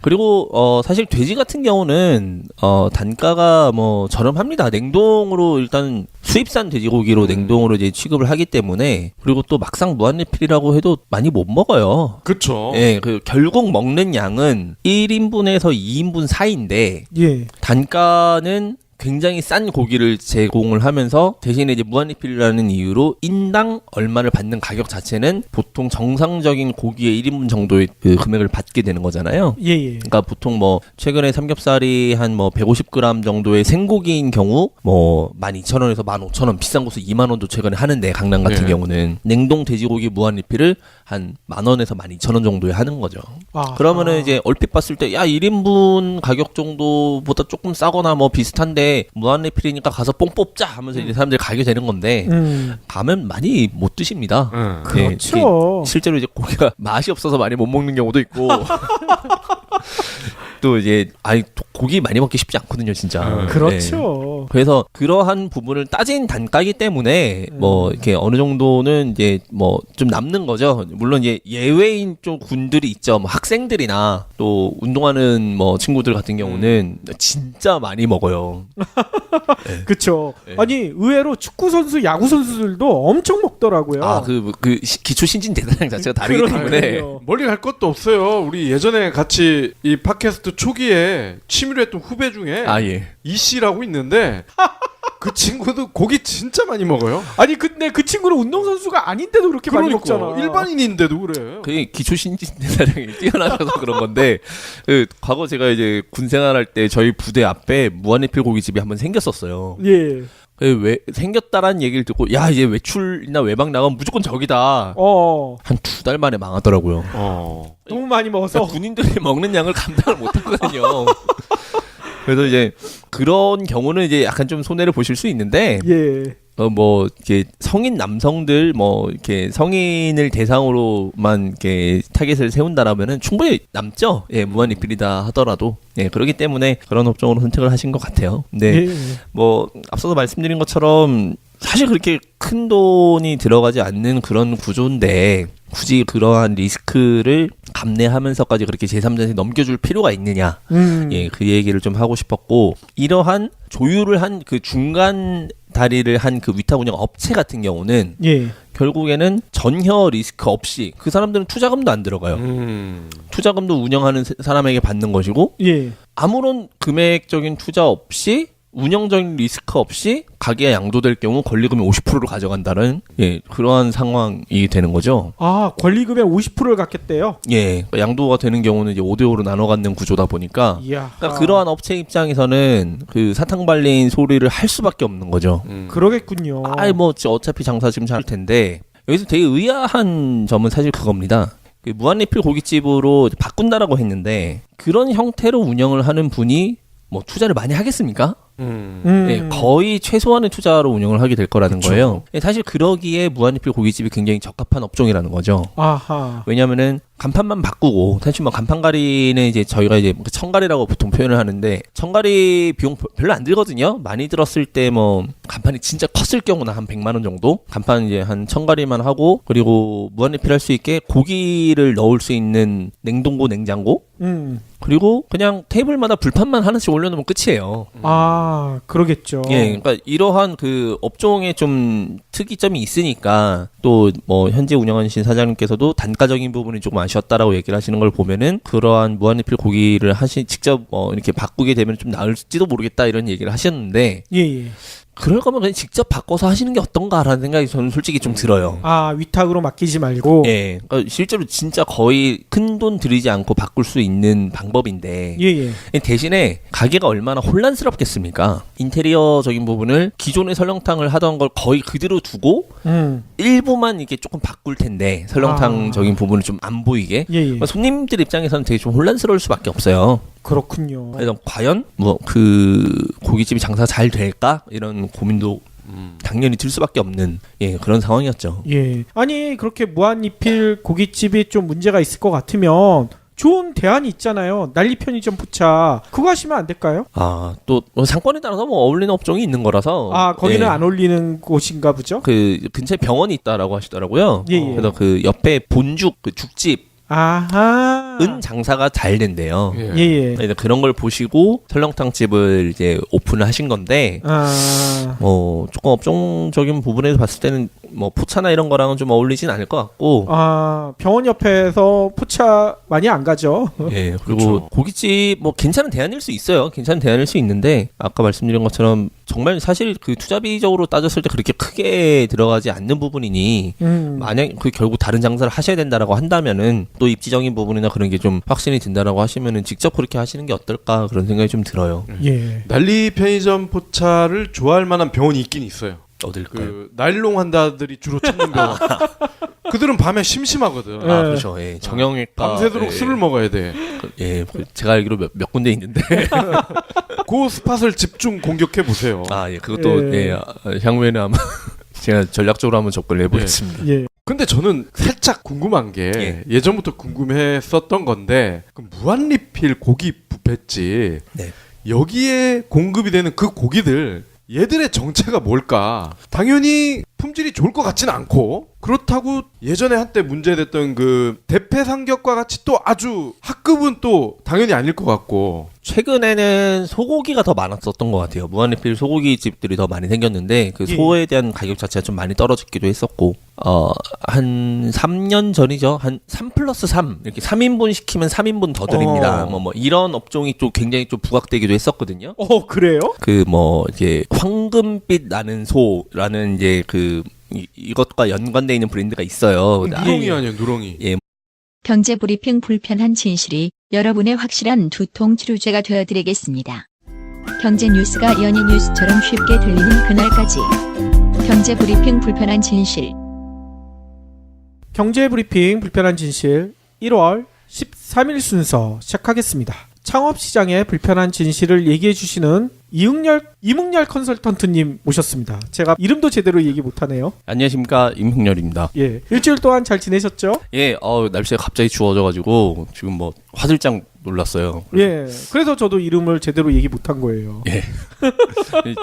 그리고 사실 돼지 같은 경우는 단가가 뭐 저렴합니다. 냉동으로 일단 수입산 돼지고기로 냉동으로 이제 취급을 하기 때문에 그리고 또 막상 무한리필이라고 해도 많이 못 먹어요. 그렇죠. 예, 결국 먹는 양은 1인분에서 2인분 사이인데 예. 단가는 굉장히 싼 고기를 제공을 하면서 대신에 이제 무한리필이라는 이유로 인당 얼마를 받는 가격 자체는 보통 정상적인 고기의 1인분 정도의 그 금액을 받게 되는 거잖아요. 예. 그러니까 보통 뭐 최근에 삼겹살이 한 뭐 150g 정도의 생고기인 경우 뭐 12,000원에서 15,000원, 비싼 곳은 2만 원도 최근에 하는데, 강남 같은 네. 경우는 냉동 돼지고기 무한리필을 한 10,000원에서 12,000원 정도에 하는 거죠. 그러면은 이제 얼핏 봤을 때 야 1인분 가격 정도보다 조금 싸거나 뭐 비슷한데 무한리필이니까 가서 뽕 뽑자 하면서 이제 사람들이 가게 되는 건데 가면 많이 못 드십니다. 그렇죠. 이게 실제로 이제 고기가 맛이 없어서 많이 못 먹는 경우도 있고 또 이제 고기 많이 먹기 쉽지 않거든요, 진짜. 그렇죠. 그래서 그러한 부분을 따진 단가이기 때문에 뭐 이렇게 어느 정도는 이제 뭐 좀 남는 거죠. 물론 이제 예외인 좀 군들이 있죠. 뭐 학생들이나 또 운동하는 뭐 친구들 같은 경우는 진짜 많이 먹어요. 그렇죠. 네. 아니 의외로 축구 선수, 야구 선수들도 엄청 먹더라고요. 기초 신진 대사량 자체가 다르기 때문에. 그러니까요. 멀리 갈 것도 없어요. 우리 예전에 같이 이 팟캐스트 초기에 취미로 했던 후배 중에 예. 이씨라고 있는데 그 친구도 고기 진짜 많이 먹어요. 아니 근데 그 친구는 운동선수가 아닌데도 그렇게 많이 먹잖아. 일반인인데도 그래. 그게 기초 신진 대사량이 뛰어나셔서 그런 건데, 과거 제가 이제 군 생활할 때 저희 부대 앞에 무한리필 고깃집이 한번 생겼었어요. 예. 왜 생겼다라는 얘기를 듣고 야 이제 외출이나 외박 나가면 무조건 저기다. 한 2달 만에 망하더라고요. 너무 많이 먹어서. 그러니까 군인들이 먹는 양을 감당을 못하거든요. 그래서 이제 그런 경우는 이제 약간 좀 손해를 보실 수 있는데, 예. 뭐 이렇게 성인 남성들 뭐 이렇게 성인을 대상으로만 이렇게 타겟을 세운다라면은 충분히 남죠. 예, 무한리필이다 하더라도. 예, 그렇기 때문에 그런 업종으로 선택을 하신 것 같아요. 근데 예. 뭐 앞서도 말씀드린 것처럼 사실 그렇게 큰 돈이 들어가지 않는 그런 구조인데 굳이 그러한 리스크를 감내하면서까지 그렇게 제3자한테 넘겨줄 필요가 있느냐. 예, 그 얘기를 좀 하고 싶었고, 이러한 조율을 한 그 중간 다리를 한 그 위탁 운영 업체 같은 경우는 예. 결국에는 전혀 리스크 없이, 그 사람들은 투자금도 안 들어가요. 투자금도 운영하는 사람에게 받는 것이고, 예. 아무런 금액적인 투자 없이 운영적인 리스크 없이 가게가 양도될 경우 권리금의 50%를 가져간다는, 예, 그러한 상황이 되는 거죠. 아, 권리금의 50%를 갖겠대요. 예, 그러니까 양도가 되는 경우는 이제 5대5로 나눠 갖는 구조다 보니까, 이야. 그러니까 그러한 업체 입장에서는 그 사탕 발린 소리를 할 수밖에 없는 거죠. 그러겠군요. 뭐 어차피 장사 지금 잘 텐데, 여기서 되게 의아한 점은 사실 그겁니다. 그 무한리필 고깃집으로 바꾼다라고 했는데 그런 형태로 운영을 하는 분이 뭐 투자를 많이 하겠습니까? 예, 거의 최소한의 투자로 운영을 하게 될 거라는 거예요. 예, 사실 그러기에 무한리필 고깃집이 굉장히 적합한 업종이라는 거죠. 아하. 왜냐면은 간판만 바꾸고, 사실 뭐 간판가리는 이제 저희가 이제 청가리라고 보통 표현을 하는데, 청가리 비용 별로 안 들거든요. 많이 들었을 때 뭐 간판이 진짜 컸을 경우는 한 100만 원 정도, 간판 이제 한 청가리만 하고, 그리고 무한리필 할 수 있게 고기를 넣을 수 있는 냉동고, 냉장고, 그리고 그냥 테이블마다 불판만 하나씩 올려놓으면 끝이에요. 아, 그러겠죠. 예, 그러니까 이러한 그 업종에 좀 특이점이 있으니까, 또 뭐 현재 운영하신 사장님께서도 단가적인 부분이 조금 아쉬웠다라고 얘기를 하시는 걸 보면은, 그러한 무한리필 고기를 직접 이렇게 바꾸게 되면 좀 나을지도 모르겠다 이런 얘기를 하셨는데, 예. 그럴 거면 그냥 직접 바꿔서 하시는 게 어떤가라는 생각이 저는 솔직히 좀 들어요. 아, 위탁으로 맡기지 말고. 예, 그러니까 실제로 진짜 거의 큰 돈 들이지 않고 바꿀 수 있는 방법인데, 예. 대신에 가게가 얼마나 혼란스럽겠습니까? 인테리어적인 부분을 기존의 설렁탕을 하던 걸 거의 그대로 두고 일부만 이렇게 조금 바꿀 텐데, 설렁탕적인 부분을 좀 안 보이게. 예. 그러니까 손님들 입장에서는 되게 좀 혼란스러울 수밖에 없어요. 그렇군요. 그래서 과연 뭐 그 고깃집이 장사 잘 될까 이런 고민도 당연히 들 수밖에 없는, 예, 그런 상황이었죠. 예. 아니 그렇게 무한리필 고깃집이 좀 문제가 있을 것 같으면 좋은 대안이 있잖아요. 난리 편의점 포차. 그거 하시면 안 될까요? 또 상권에 따라서 뭐 어울리는 업종이 있는 거라서. 거기는 예. 안 어울리는 곳인가 보죠? 그 근처에 병원이 있다라고 하시더라고요. 예. 그래서 그 옆에 본죽 그 죽집. 아하. 장사가 잘 된대요. 예. 예, 예. 그래서 그런 걸 보시고 설렁탕 집을 이제 오픈을 하신 건데 조금 업종적인 부분에서 봤을 때는 뭐 포차나 이런 거랑은 좀 어울리진 않을 것 같고. 병원 옆에서 포차 많이 안 가죠. 예, 그리고 그렇죠. 고깃집 뭐 괜찮은 대안일 수 있어요. 괜찮은 대안일 수 있는데 아까 말씀드린 것처럼 정말 사실 그 투자비적으로 따졌을 때 그렇게 크게 들어가지 않는 부분이니 만약 그 결국 다른 장사를 하셔야 된다라고 한다면은 또 입지적인 부분이나 그런 게 좀 확신이 든다라고 하시면은 직접 그렇게 하시는 게 어떨까 그런 생각이 좀 들어요. 예. 난리 편의점 포차를 좋아할 만한 병원이 있긴 있어요. 어딜까요? 그 나일론 환자들이 주로 찾는 병원. 그들은 밤에 심심하거든. 예. 그렇죠. 예, 정형외과 밤새도록 술을 먹어야 돼. 제가 알기로 몇 군데 있는데. 그 스팟을 집중 공격해 보세요. 예, 그것도 향후에는 아마 제가 전략적으로 한번 접근을 해보겠습니다. 예. 근데 저는 살짝 궁금한 게 예전부터 궁금했었던 건데 그 무한리필 고기 뷔페집 네. 여기에 공급이 되는 그 고기들 얘들의 정체가 뭘까? 당연히 품질이 좋을 것 같지는 않고 그렇다고 예전에 한때 문제됐던 그 대패삼겹과 같이 또 아주 학급은 또 당연히 아닐 것 같고 최근에는 소고기가 더 많았었던 것 같아요. 무한리필 소고기 집들이 더 많이 생겼는데 그 소에 대한 가격 자체가 좀 많이 떨어지기도 했었고 한 3년 전이죠. 한 3+3 이렇게 3인분 시키면 3인분 더 드립니다. 뭐 이런 업종이 좀 굉장히 좀 부각되기도 했었거든요. 그래요? 그 이게 황금빛 나는 소라는 이제 이것과 연관되어 있는 브랜드가 있어요. 누렁이 아니에요, 누렁이. 예. 경제 브리핑 불편한 진실이 여러분의 확실한 두통 치료제가 되어드리겠습니다. 경제 뉴스가 연예 뉴스처럼 쉽게 들리는 그날까지. 경제 브리핑 불편한 진실. 경제 브리핑 불편한 진실 1월 13일 순서 시작하겠습니다. 창업시장의 불편한 진실을 얘기해 주시는 이묵렬 컨설턴트님 모셨습니다. 제가 이름도 제대로 얘기 못하네요. 안녕하십니까, 임흥렬입니다. 예, 일주일 동안 잘 지내셨죠? 예, 날씨가 갑자기 추워져가지고 지금 화들짝 놀랐어요. 예, 그래서 저도 이름을 제대로 얘기 못한 거예요. 예.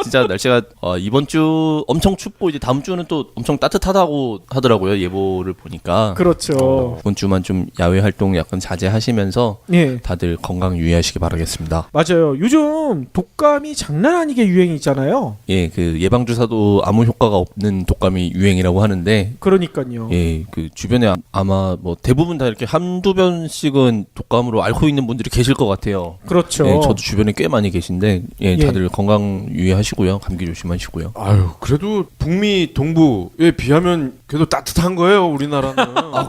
진짜 날씨가 이번 주 엄청 춥고 이제 다음 주는 또 엄청 따뜻하다고 하더라고요. 예보를 보니까. 그렇죠. 이번 주만 좀 야외 활동 약간 자제하시면서 예, 다들 건강 유의하시기 바라겠습니다. 맞아요. 요즘 독감이 장난 아니게 유행이잖아요. 예, 그 예방 주사도 아무 효과가 없는 독감이 유행이라고 하는데. 그러니까요. 예, 그 주변에 아마 대부분 다 이렇게 한두 번씩은 독감으로 앓고 있는 분들이 계실 것 같아요. 그렇죠. 예, 저도 주변에 꽤 많이 계신데 다들 건강 유의하시고요. 감기 조심하시고요. 아유, 그래도 북미 동부에 비하면 그래도 따뜻한 거예요, 우리나라는.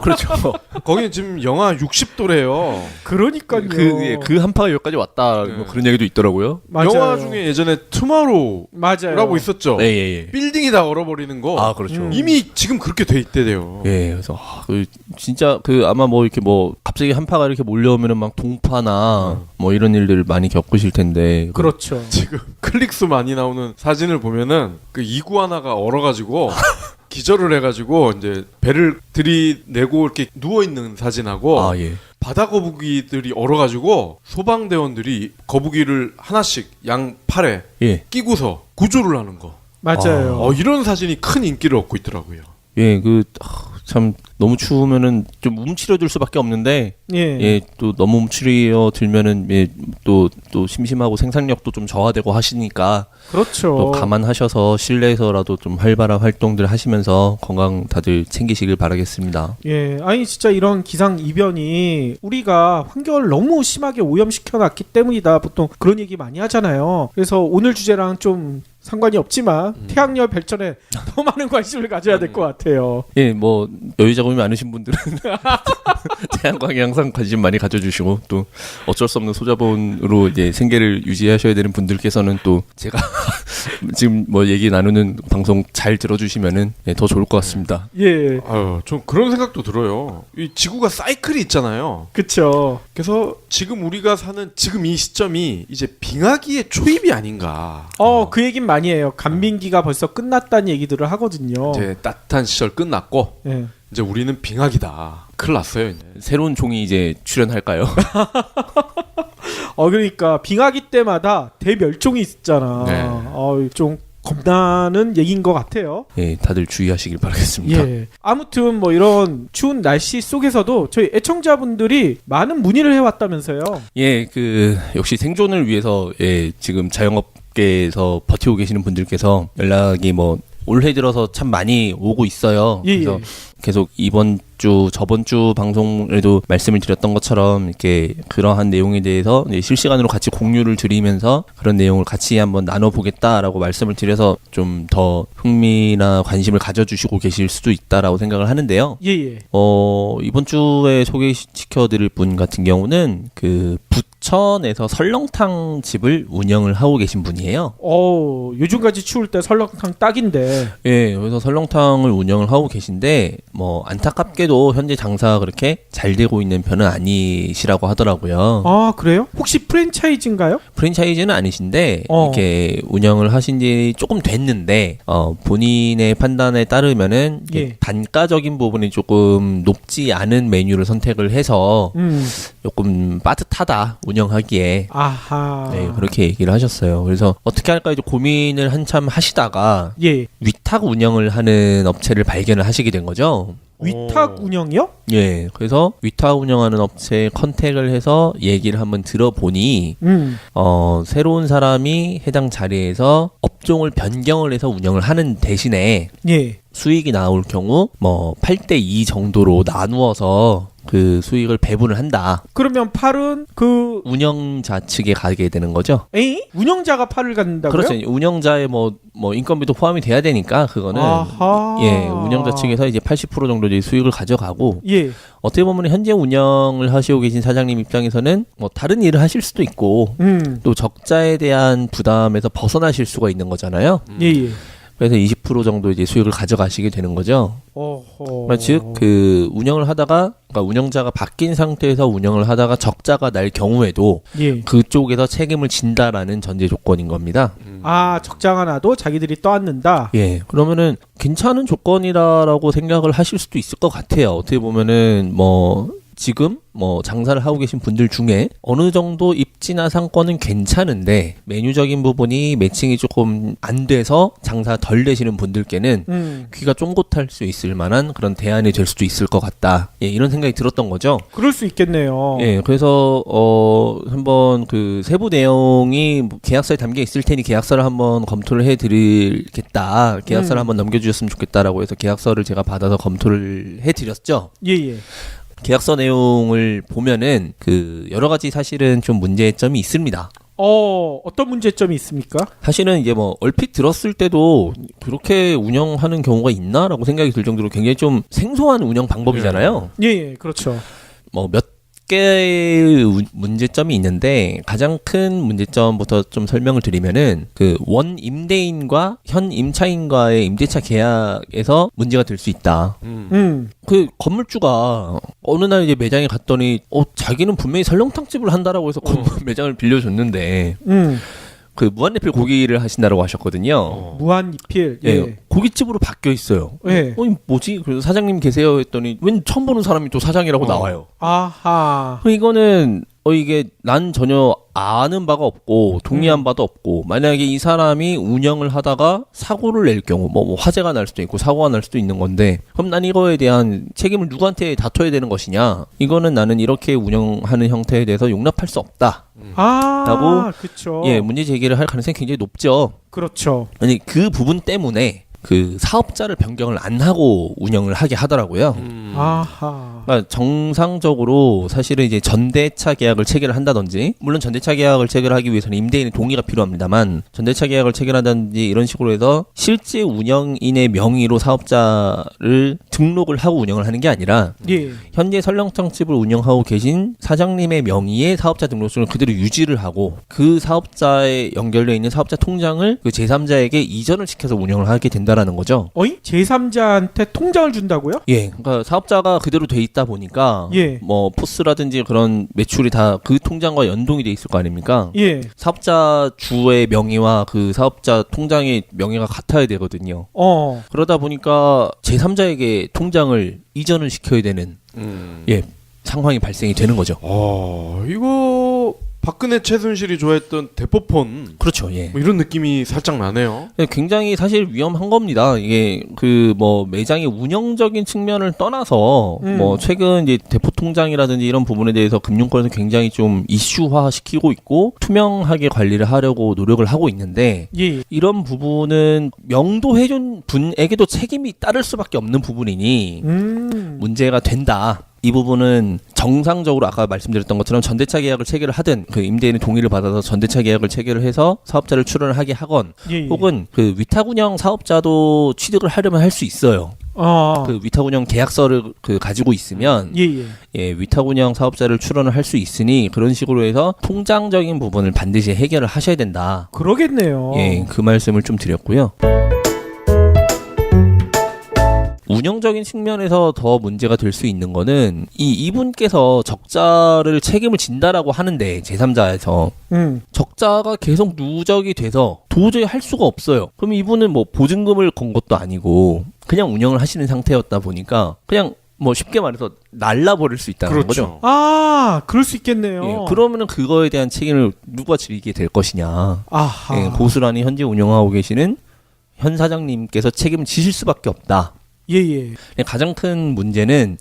그렇죠. 거기는 지금 영하 60도래요. 그러니까요. 그 한파가 여기까지 왔다. 뭐 그런 얘기도 있더라고요. 맞아요. 영화 중에 예전에 투마로우라고 맞아요. 있었죠. 예. 빌딩이 다 얼어버리는 거. 그렇죠. 이미 지금 그렇게 돼 있대요. 예, 그래서 진짜 아마 이렇게 갑자기 한파가 이렇게 몰려오면은 막 동파나 이런 일들을 많이 겪으실 텐데. 그렇죠. 지금 클릭수 많이 나오는 사진을 보면은 그 이구아나가 얼어가지고 기절을 해가지고 이제 배를 들이내고 이렇게 누워 있는 사진하고 예. 바다 거북이들이 얼어가지고 소방대원들이 거북이를 하나씩 양 팔에 끼고서 구조를 하는 거. 맞아요. 이런 사진이 큰 인기를 얻고 있더라고요. 예, 참 너무 추우면은 좀 움츠려들 수밖에 없는데 또 너무 움츠려 들면은 또 심심하고 생산력도 좀 저하되고 하시니까 그렇죠. 또 감안하셔서 실내에서라도 좀 활발한 활동들 하시면서 건강 다들 챙기시길 바라겠습니다. 예, 아니 진짜 이런 기상 이변이 우리가 환경을 너무 심하게 오염시켜 놨기 때문이다. 보통 그런 얘기 많이 하잖아요. 그래서 오늘 주제랑 좀 상관이 없지만 태양열 발전에 더 많은 관심을 가져야 될 것 같아요. 예, 여유 자금이 많으신 분들은 태양광에 항상 관심 많이 가져주시고 또 어쩔 수 없는 소자본으로 이제 생계를 유지하셔야 되는 분들께서는 또 제가 지금 얘기 나누는 방송 잘 들어주시면은 더 좋을 것 같습니다. 예, 좀 그런 생각도 들어요. 이 지구가 사이클이 있잖아요. 그렇죠. 그래서 지금 우리가 사는 지금 이 시점이 이제 빙하기의 초입이 아닌가. 그 얘긴 많이 해요. 간빙기가 벌써 끝났다는 얘기들을 하거든요. 이제 따뜻한 시절 끝났고 예. 이제 우리는 빙하기다. 큰일 났어요. 이제. 새로운 종이 이제 출연할까요? 그러니까 빙하기 때마다 대멸종이 있잖아. 네. 좀 겁나는 얘기인 것 같아요. 예, 다들 주의하시길 바라겠습니다. 예. 아무튼 뭐 이런 추운 날씨 속에서도 저희 애청자분들이 많은 문의를 해왔다면서요. 예, 역시 생존을 위해서 지금 자영업계에서 버티고 계시는 분들께서 연락이 뭐 올해 들어서 참 많이 오고 있어요. 그래서 계속 이번 주, 저번 주 방송에도 말씀을 드렸던 것처럼 이렇게 그러한 내용에 대해서 실시간으로 같이 공유를 드리면서 그런 내용을 같이 한번 나눠보겠다라고 말씀을 드려서 좀 더 흥미나 관심을 가져주시고 계실 수도 있다라고 생각을 하는데요. 예. 이번 주에 소개시켜드릴 분 같은 경우는 부천에서 설렁탕 집을 운영을 하고 계신 분이에요. 요즘까지 추울 때 설렁탕 딱인데. 예, 그래서 설렁탕을 운영을 하고 계신데 뭐 안타깝게도 현재 장사가 그렇게 잘 되고 있는 편은 아니시라고 하더라고요. 아, 그래요? 혹시 프랜차이즈인가요? 프랜차이즈는 아니신데 이렇게 운영을 하신 지 조금 됐는데 본인의 판단에 따르면은 단가적인 부분이 조금 높지 않은 메뉴를 선택을 해서 조금 빠듯하다 운영하기에. 아하. 네, 그렇게 얘기를 하셨어요. 그래서 어떻게 할까 이제 고민을 한참 하시다가 위탁 운영을 하는 업체를 발견을 하시게 된 거죠. 위탁 운영이요? 예, 그래서 위탁 운영하는 업체에 컨택을 해서 얘기를 한번 들어보니 새로운 사람이 해당 자리에서 업종을 변경을 해서 운영을 하는 대신에 수익이 나올 경우 뭐 8대2 정도로 나누어서 그 수익을 배분을 한다. 그러면 팔은 운영자 측에 가게 되는 거죠. 운영자가 팔을 갖는다고요? 그렇죠. 운영자의 뭐 인건비도 포함이 돼야 되니까 그거는 운영자 측에서 이제 80% 정도 이제 수익을 가져가고 어떻게 보면 현재 운영을 하시고 계신 사장님 입장에서는 뭐 다른 일을 하실 수도 있고 또 적자에 대한 부담에서 벗어나실 수가 있는 거잖아요. 그래서 20% 정도 이제 수익을 가져가시게 되는 거죠. 그러니까 즉 운영을 하다가 그러니까 운영자가 바뀐 상태에서 운영을 하다가 적자가 날 경우에도 그쪽에서 책임을 진다라는 전제 조건인 겁니다. 적자가 나도 자기들이 떠안는다. 예, 그러면은 괜찮은 조건이라고 생각을 하실 수도 있을 것 같아요. 어떻게 보면은 지금 장사를 하고 계신 분들 중에 어느 정도 입지나 상권은 괜찮은데 메뉴적인 부분이 매칭이 조금 안 돼서 장사 덜 되시는 분들께는 귀가 쫑긋할 수 있을 만한 그런 대안이 될 수도 있을 것 같다. 예, 이런 생각이 들었던 거죠. 그럴 수 있겠네요. 예, 그래서 한번 세부 내용이 계약서에 담겨 있을 테니 계약서를 한번 검토를 해드리겠다. 계약서를 한번 넘겨주셨으면 좋겠다라고 해서 계약서를 제가 받아서 검토를 해드렸죠. 계약서 내용을 보면은 여러 가지 사실은 좀 문제점이 있습니다. 어떤 문제점이 있습니까? 사실은 이제 얼핏 들었을 때도 그렇게 운영하는 경우가 있나라고 생각이 들 정도로 굉장히 좀 생소한 운영 방법이잖아요. 그렇죠. 몇 개의 문제점이 있는데 가장 큰 문제점부터 좀 설명을 드리면은 원 임대인과 현 임차인과의 임대차 계약에서 문제가 될 수 있다. 건물주가 어느 날 이제 매장에 갔더니 자기는 분명히 설렁탕집을 한다라고 해서 건물 매장을 빌려줬는데 무한리필 고기를 하신다라고 하셨거든요. 무한리필. 고깃집으로 바뀌어 있어요. 뭐지? 그래서 사장님 계세요 했더니 웬 처음 보는 사람이 또 사장이라고 나와요. 아하. 이거는 이게 난 전혀 아는 바가 없고 동의한 바도 없고 만약에 이 사람이 운영을 하다가 사고를 낼 경우 화재가 날 수도 있고 사고가 날 수도 있는 건데 그럼 난 이거에 대한 책임을 누구한테 다퉈야 되는 것이냐? 이거는 나는 이렇게 운영하는 형태에 대해서 용납할 수 없다. 라고 그렇죠. 문제 제기를 할 가능성이 굉장히 높죠. 그렇죠. 아니 그 부분 때문에 사업자를 변경을 안 하고 운영을 하게 하더라고요. 그러니까 정상적으로 사실은 이제 전대차 계약을 체결을 한다든지 물론 전대차 계약을 체결하기 위해서는 임대인의 동의가 필요합니다만 전대차 계약을 체결한다든지 이런 식으로 해서 실제 운영인의 명의로 사업자를 등록을 하고 운영을 하는 게 아니라 현재 설렁탕집을 운영하고 계신 사장님의 명의의 사업자 등록증을 그대로 유지를 하고 그 사업자에 연결되어 있는 사업자 통장을 제3자에게 이전을 시켜서 운영을 하게 된다라는 거죠. 제3자한테 통장을 준다고요? 그러니까 사업자가 그대로 돼 있다 보니까 포스라든지 그런 매출이 다 그 통장과 연동이 돼 있을 거 아닙니까? 사업자 주의 명의와 그 사업자 통장의 명의가 같아야 되거든요. 그러다 보니까 제3자에게 통장을 이전을 시켜야 되는 상황이 발생이 되는 거죠. 이거 박근혜 최순실이 좋아했던 대포폰 그렇죠. 예. 뭐 이런 느낌이 살짝 나네요. 굉장히 사실 위험한 겁니다. 이게 그 뭐 매장의 운영적인 측면을 떠나서 뭐 최근 이제 대포 통장이라든지 이런 부분에 대해서 금융권에서 굉장히 좀 이슈화 시키고 있고 투명하게 관리를 하려고 노력을 하고 있는데 예. 이런 부분은 명도해준 분에게도 책임이 따를 수밖에 없는 부분이니 문제가 된다. 이 부분은 정상적으로 아까 말씀드렸던 것처럼 전대차 계약을 체결을 하든 그 임대인의 동의를 받아서 전대차 계약을 체결을 해서 사업자를 출원을 하게 하건 예. 혹은 그 위탁 운영 사업자도 취득을 하려면 할 수 있어요. 그 위탁 운영 계약서를 그 가지고 있으면 예. 예, 위탁 운영 사업자를 출원을 할 수 있으니 그런 식으로 해서 통장적인 부분을 반드시 해결을 하셔야 된다. 그러겠네요. 예, 그 말씀을 좀 드렸고요. 운영적인 측면에서 더 문제가 될 수 있는 거는 이분께서 적자를 책임을 진다라고 하는데 제3자에서 적자가 계속 누적이 돼서 도저히 할 수가 없어요. 그럼 이분은 뭐 보증금을 건 것도 아니고 그냥 운영을 하시는 상태였다 보니까 그냥 뭐 쉽게 말해서 날라버릴 수 있다는 그렇죠. 거죠. 아, 그럴 수 있겠네요. 예, 그러면은 그거에 대한 책임을 누가 지게 될 것이냐. 아하. 예, 고스란히 현재 운영하고 계시는 현 사장님께서 책임을 지실 수밖에 없다. 예. 가장 큰 문제는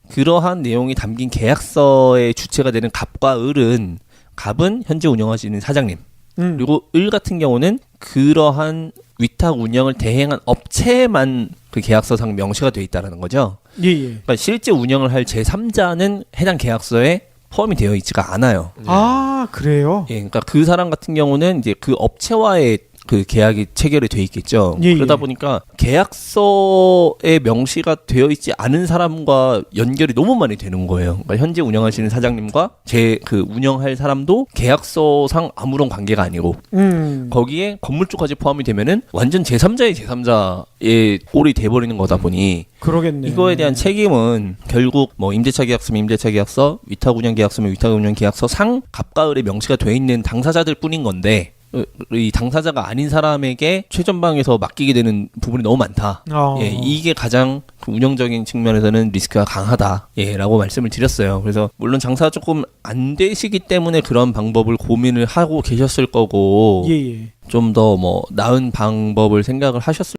그러한 내용이 담긴 계약서의 주체가 되는 갑과 을은 갑은 현재 운영하시는 사장님 그리고 을 같은 경우는 그러한 위탁 운영을 대행한 업체에만 그 계약서상 명시가 돼 있다는 거죠. 예. 그러니까 실제 운영을 할 제3자는 해당 계약서에 포함이 되어 있지가 않아요. 아, 그래요? 예, 그러니까 그 사람 같은 경우는 이제 그 업체와의 그 계약이 체결이 돼 있겠죠. 예, 그러다 예. 보니까 계약서에 명시가 되어 있지 않은 사람과 연결이 너무 많이 되는 거예요. 그러니까 현재 운영하시는 사장님과 제 그 운영할 사람도 계약서상 아무런 관계가 아니고 거기에 건물주까지 포함이 되면은 완전 제3자의 제3자의 꼴이 돼버리는 거다 보니 그러겠네. 이거에 대한 책임은 결국 뭐 임대차 계약서면 임대차 계약서, 위탁 운영 계약서면 위탁 운영 계약서 상 갑과 을에 명시가 돼 있는 당사자들 뿐인 건데 이 당사자가 아닌 사람에게 최전방에서 맡기게 되는 부분이 너무 많다. 예, 이게 가장 그 운영적인 측면에서는 리스크가 강하다. 예, 라고 말씀을 드렸어요. 그래서 물론 장사가 조금 안 되시기 때문에 그런 방법을 고민을 하고 계셨을 거고 예. 좀 더 뭐 나은 방법을 생각을 하셨을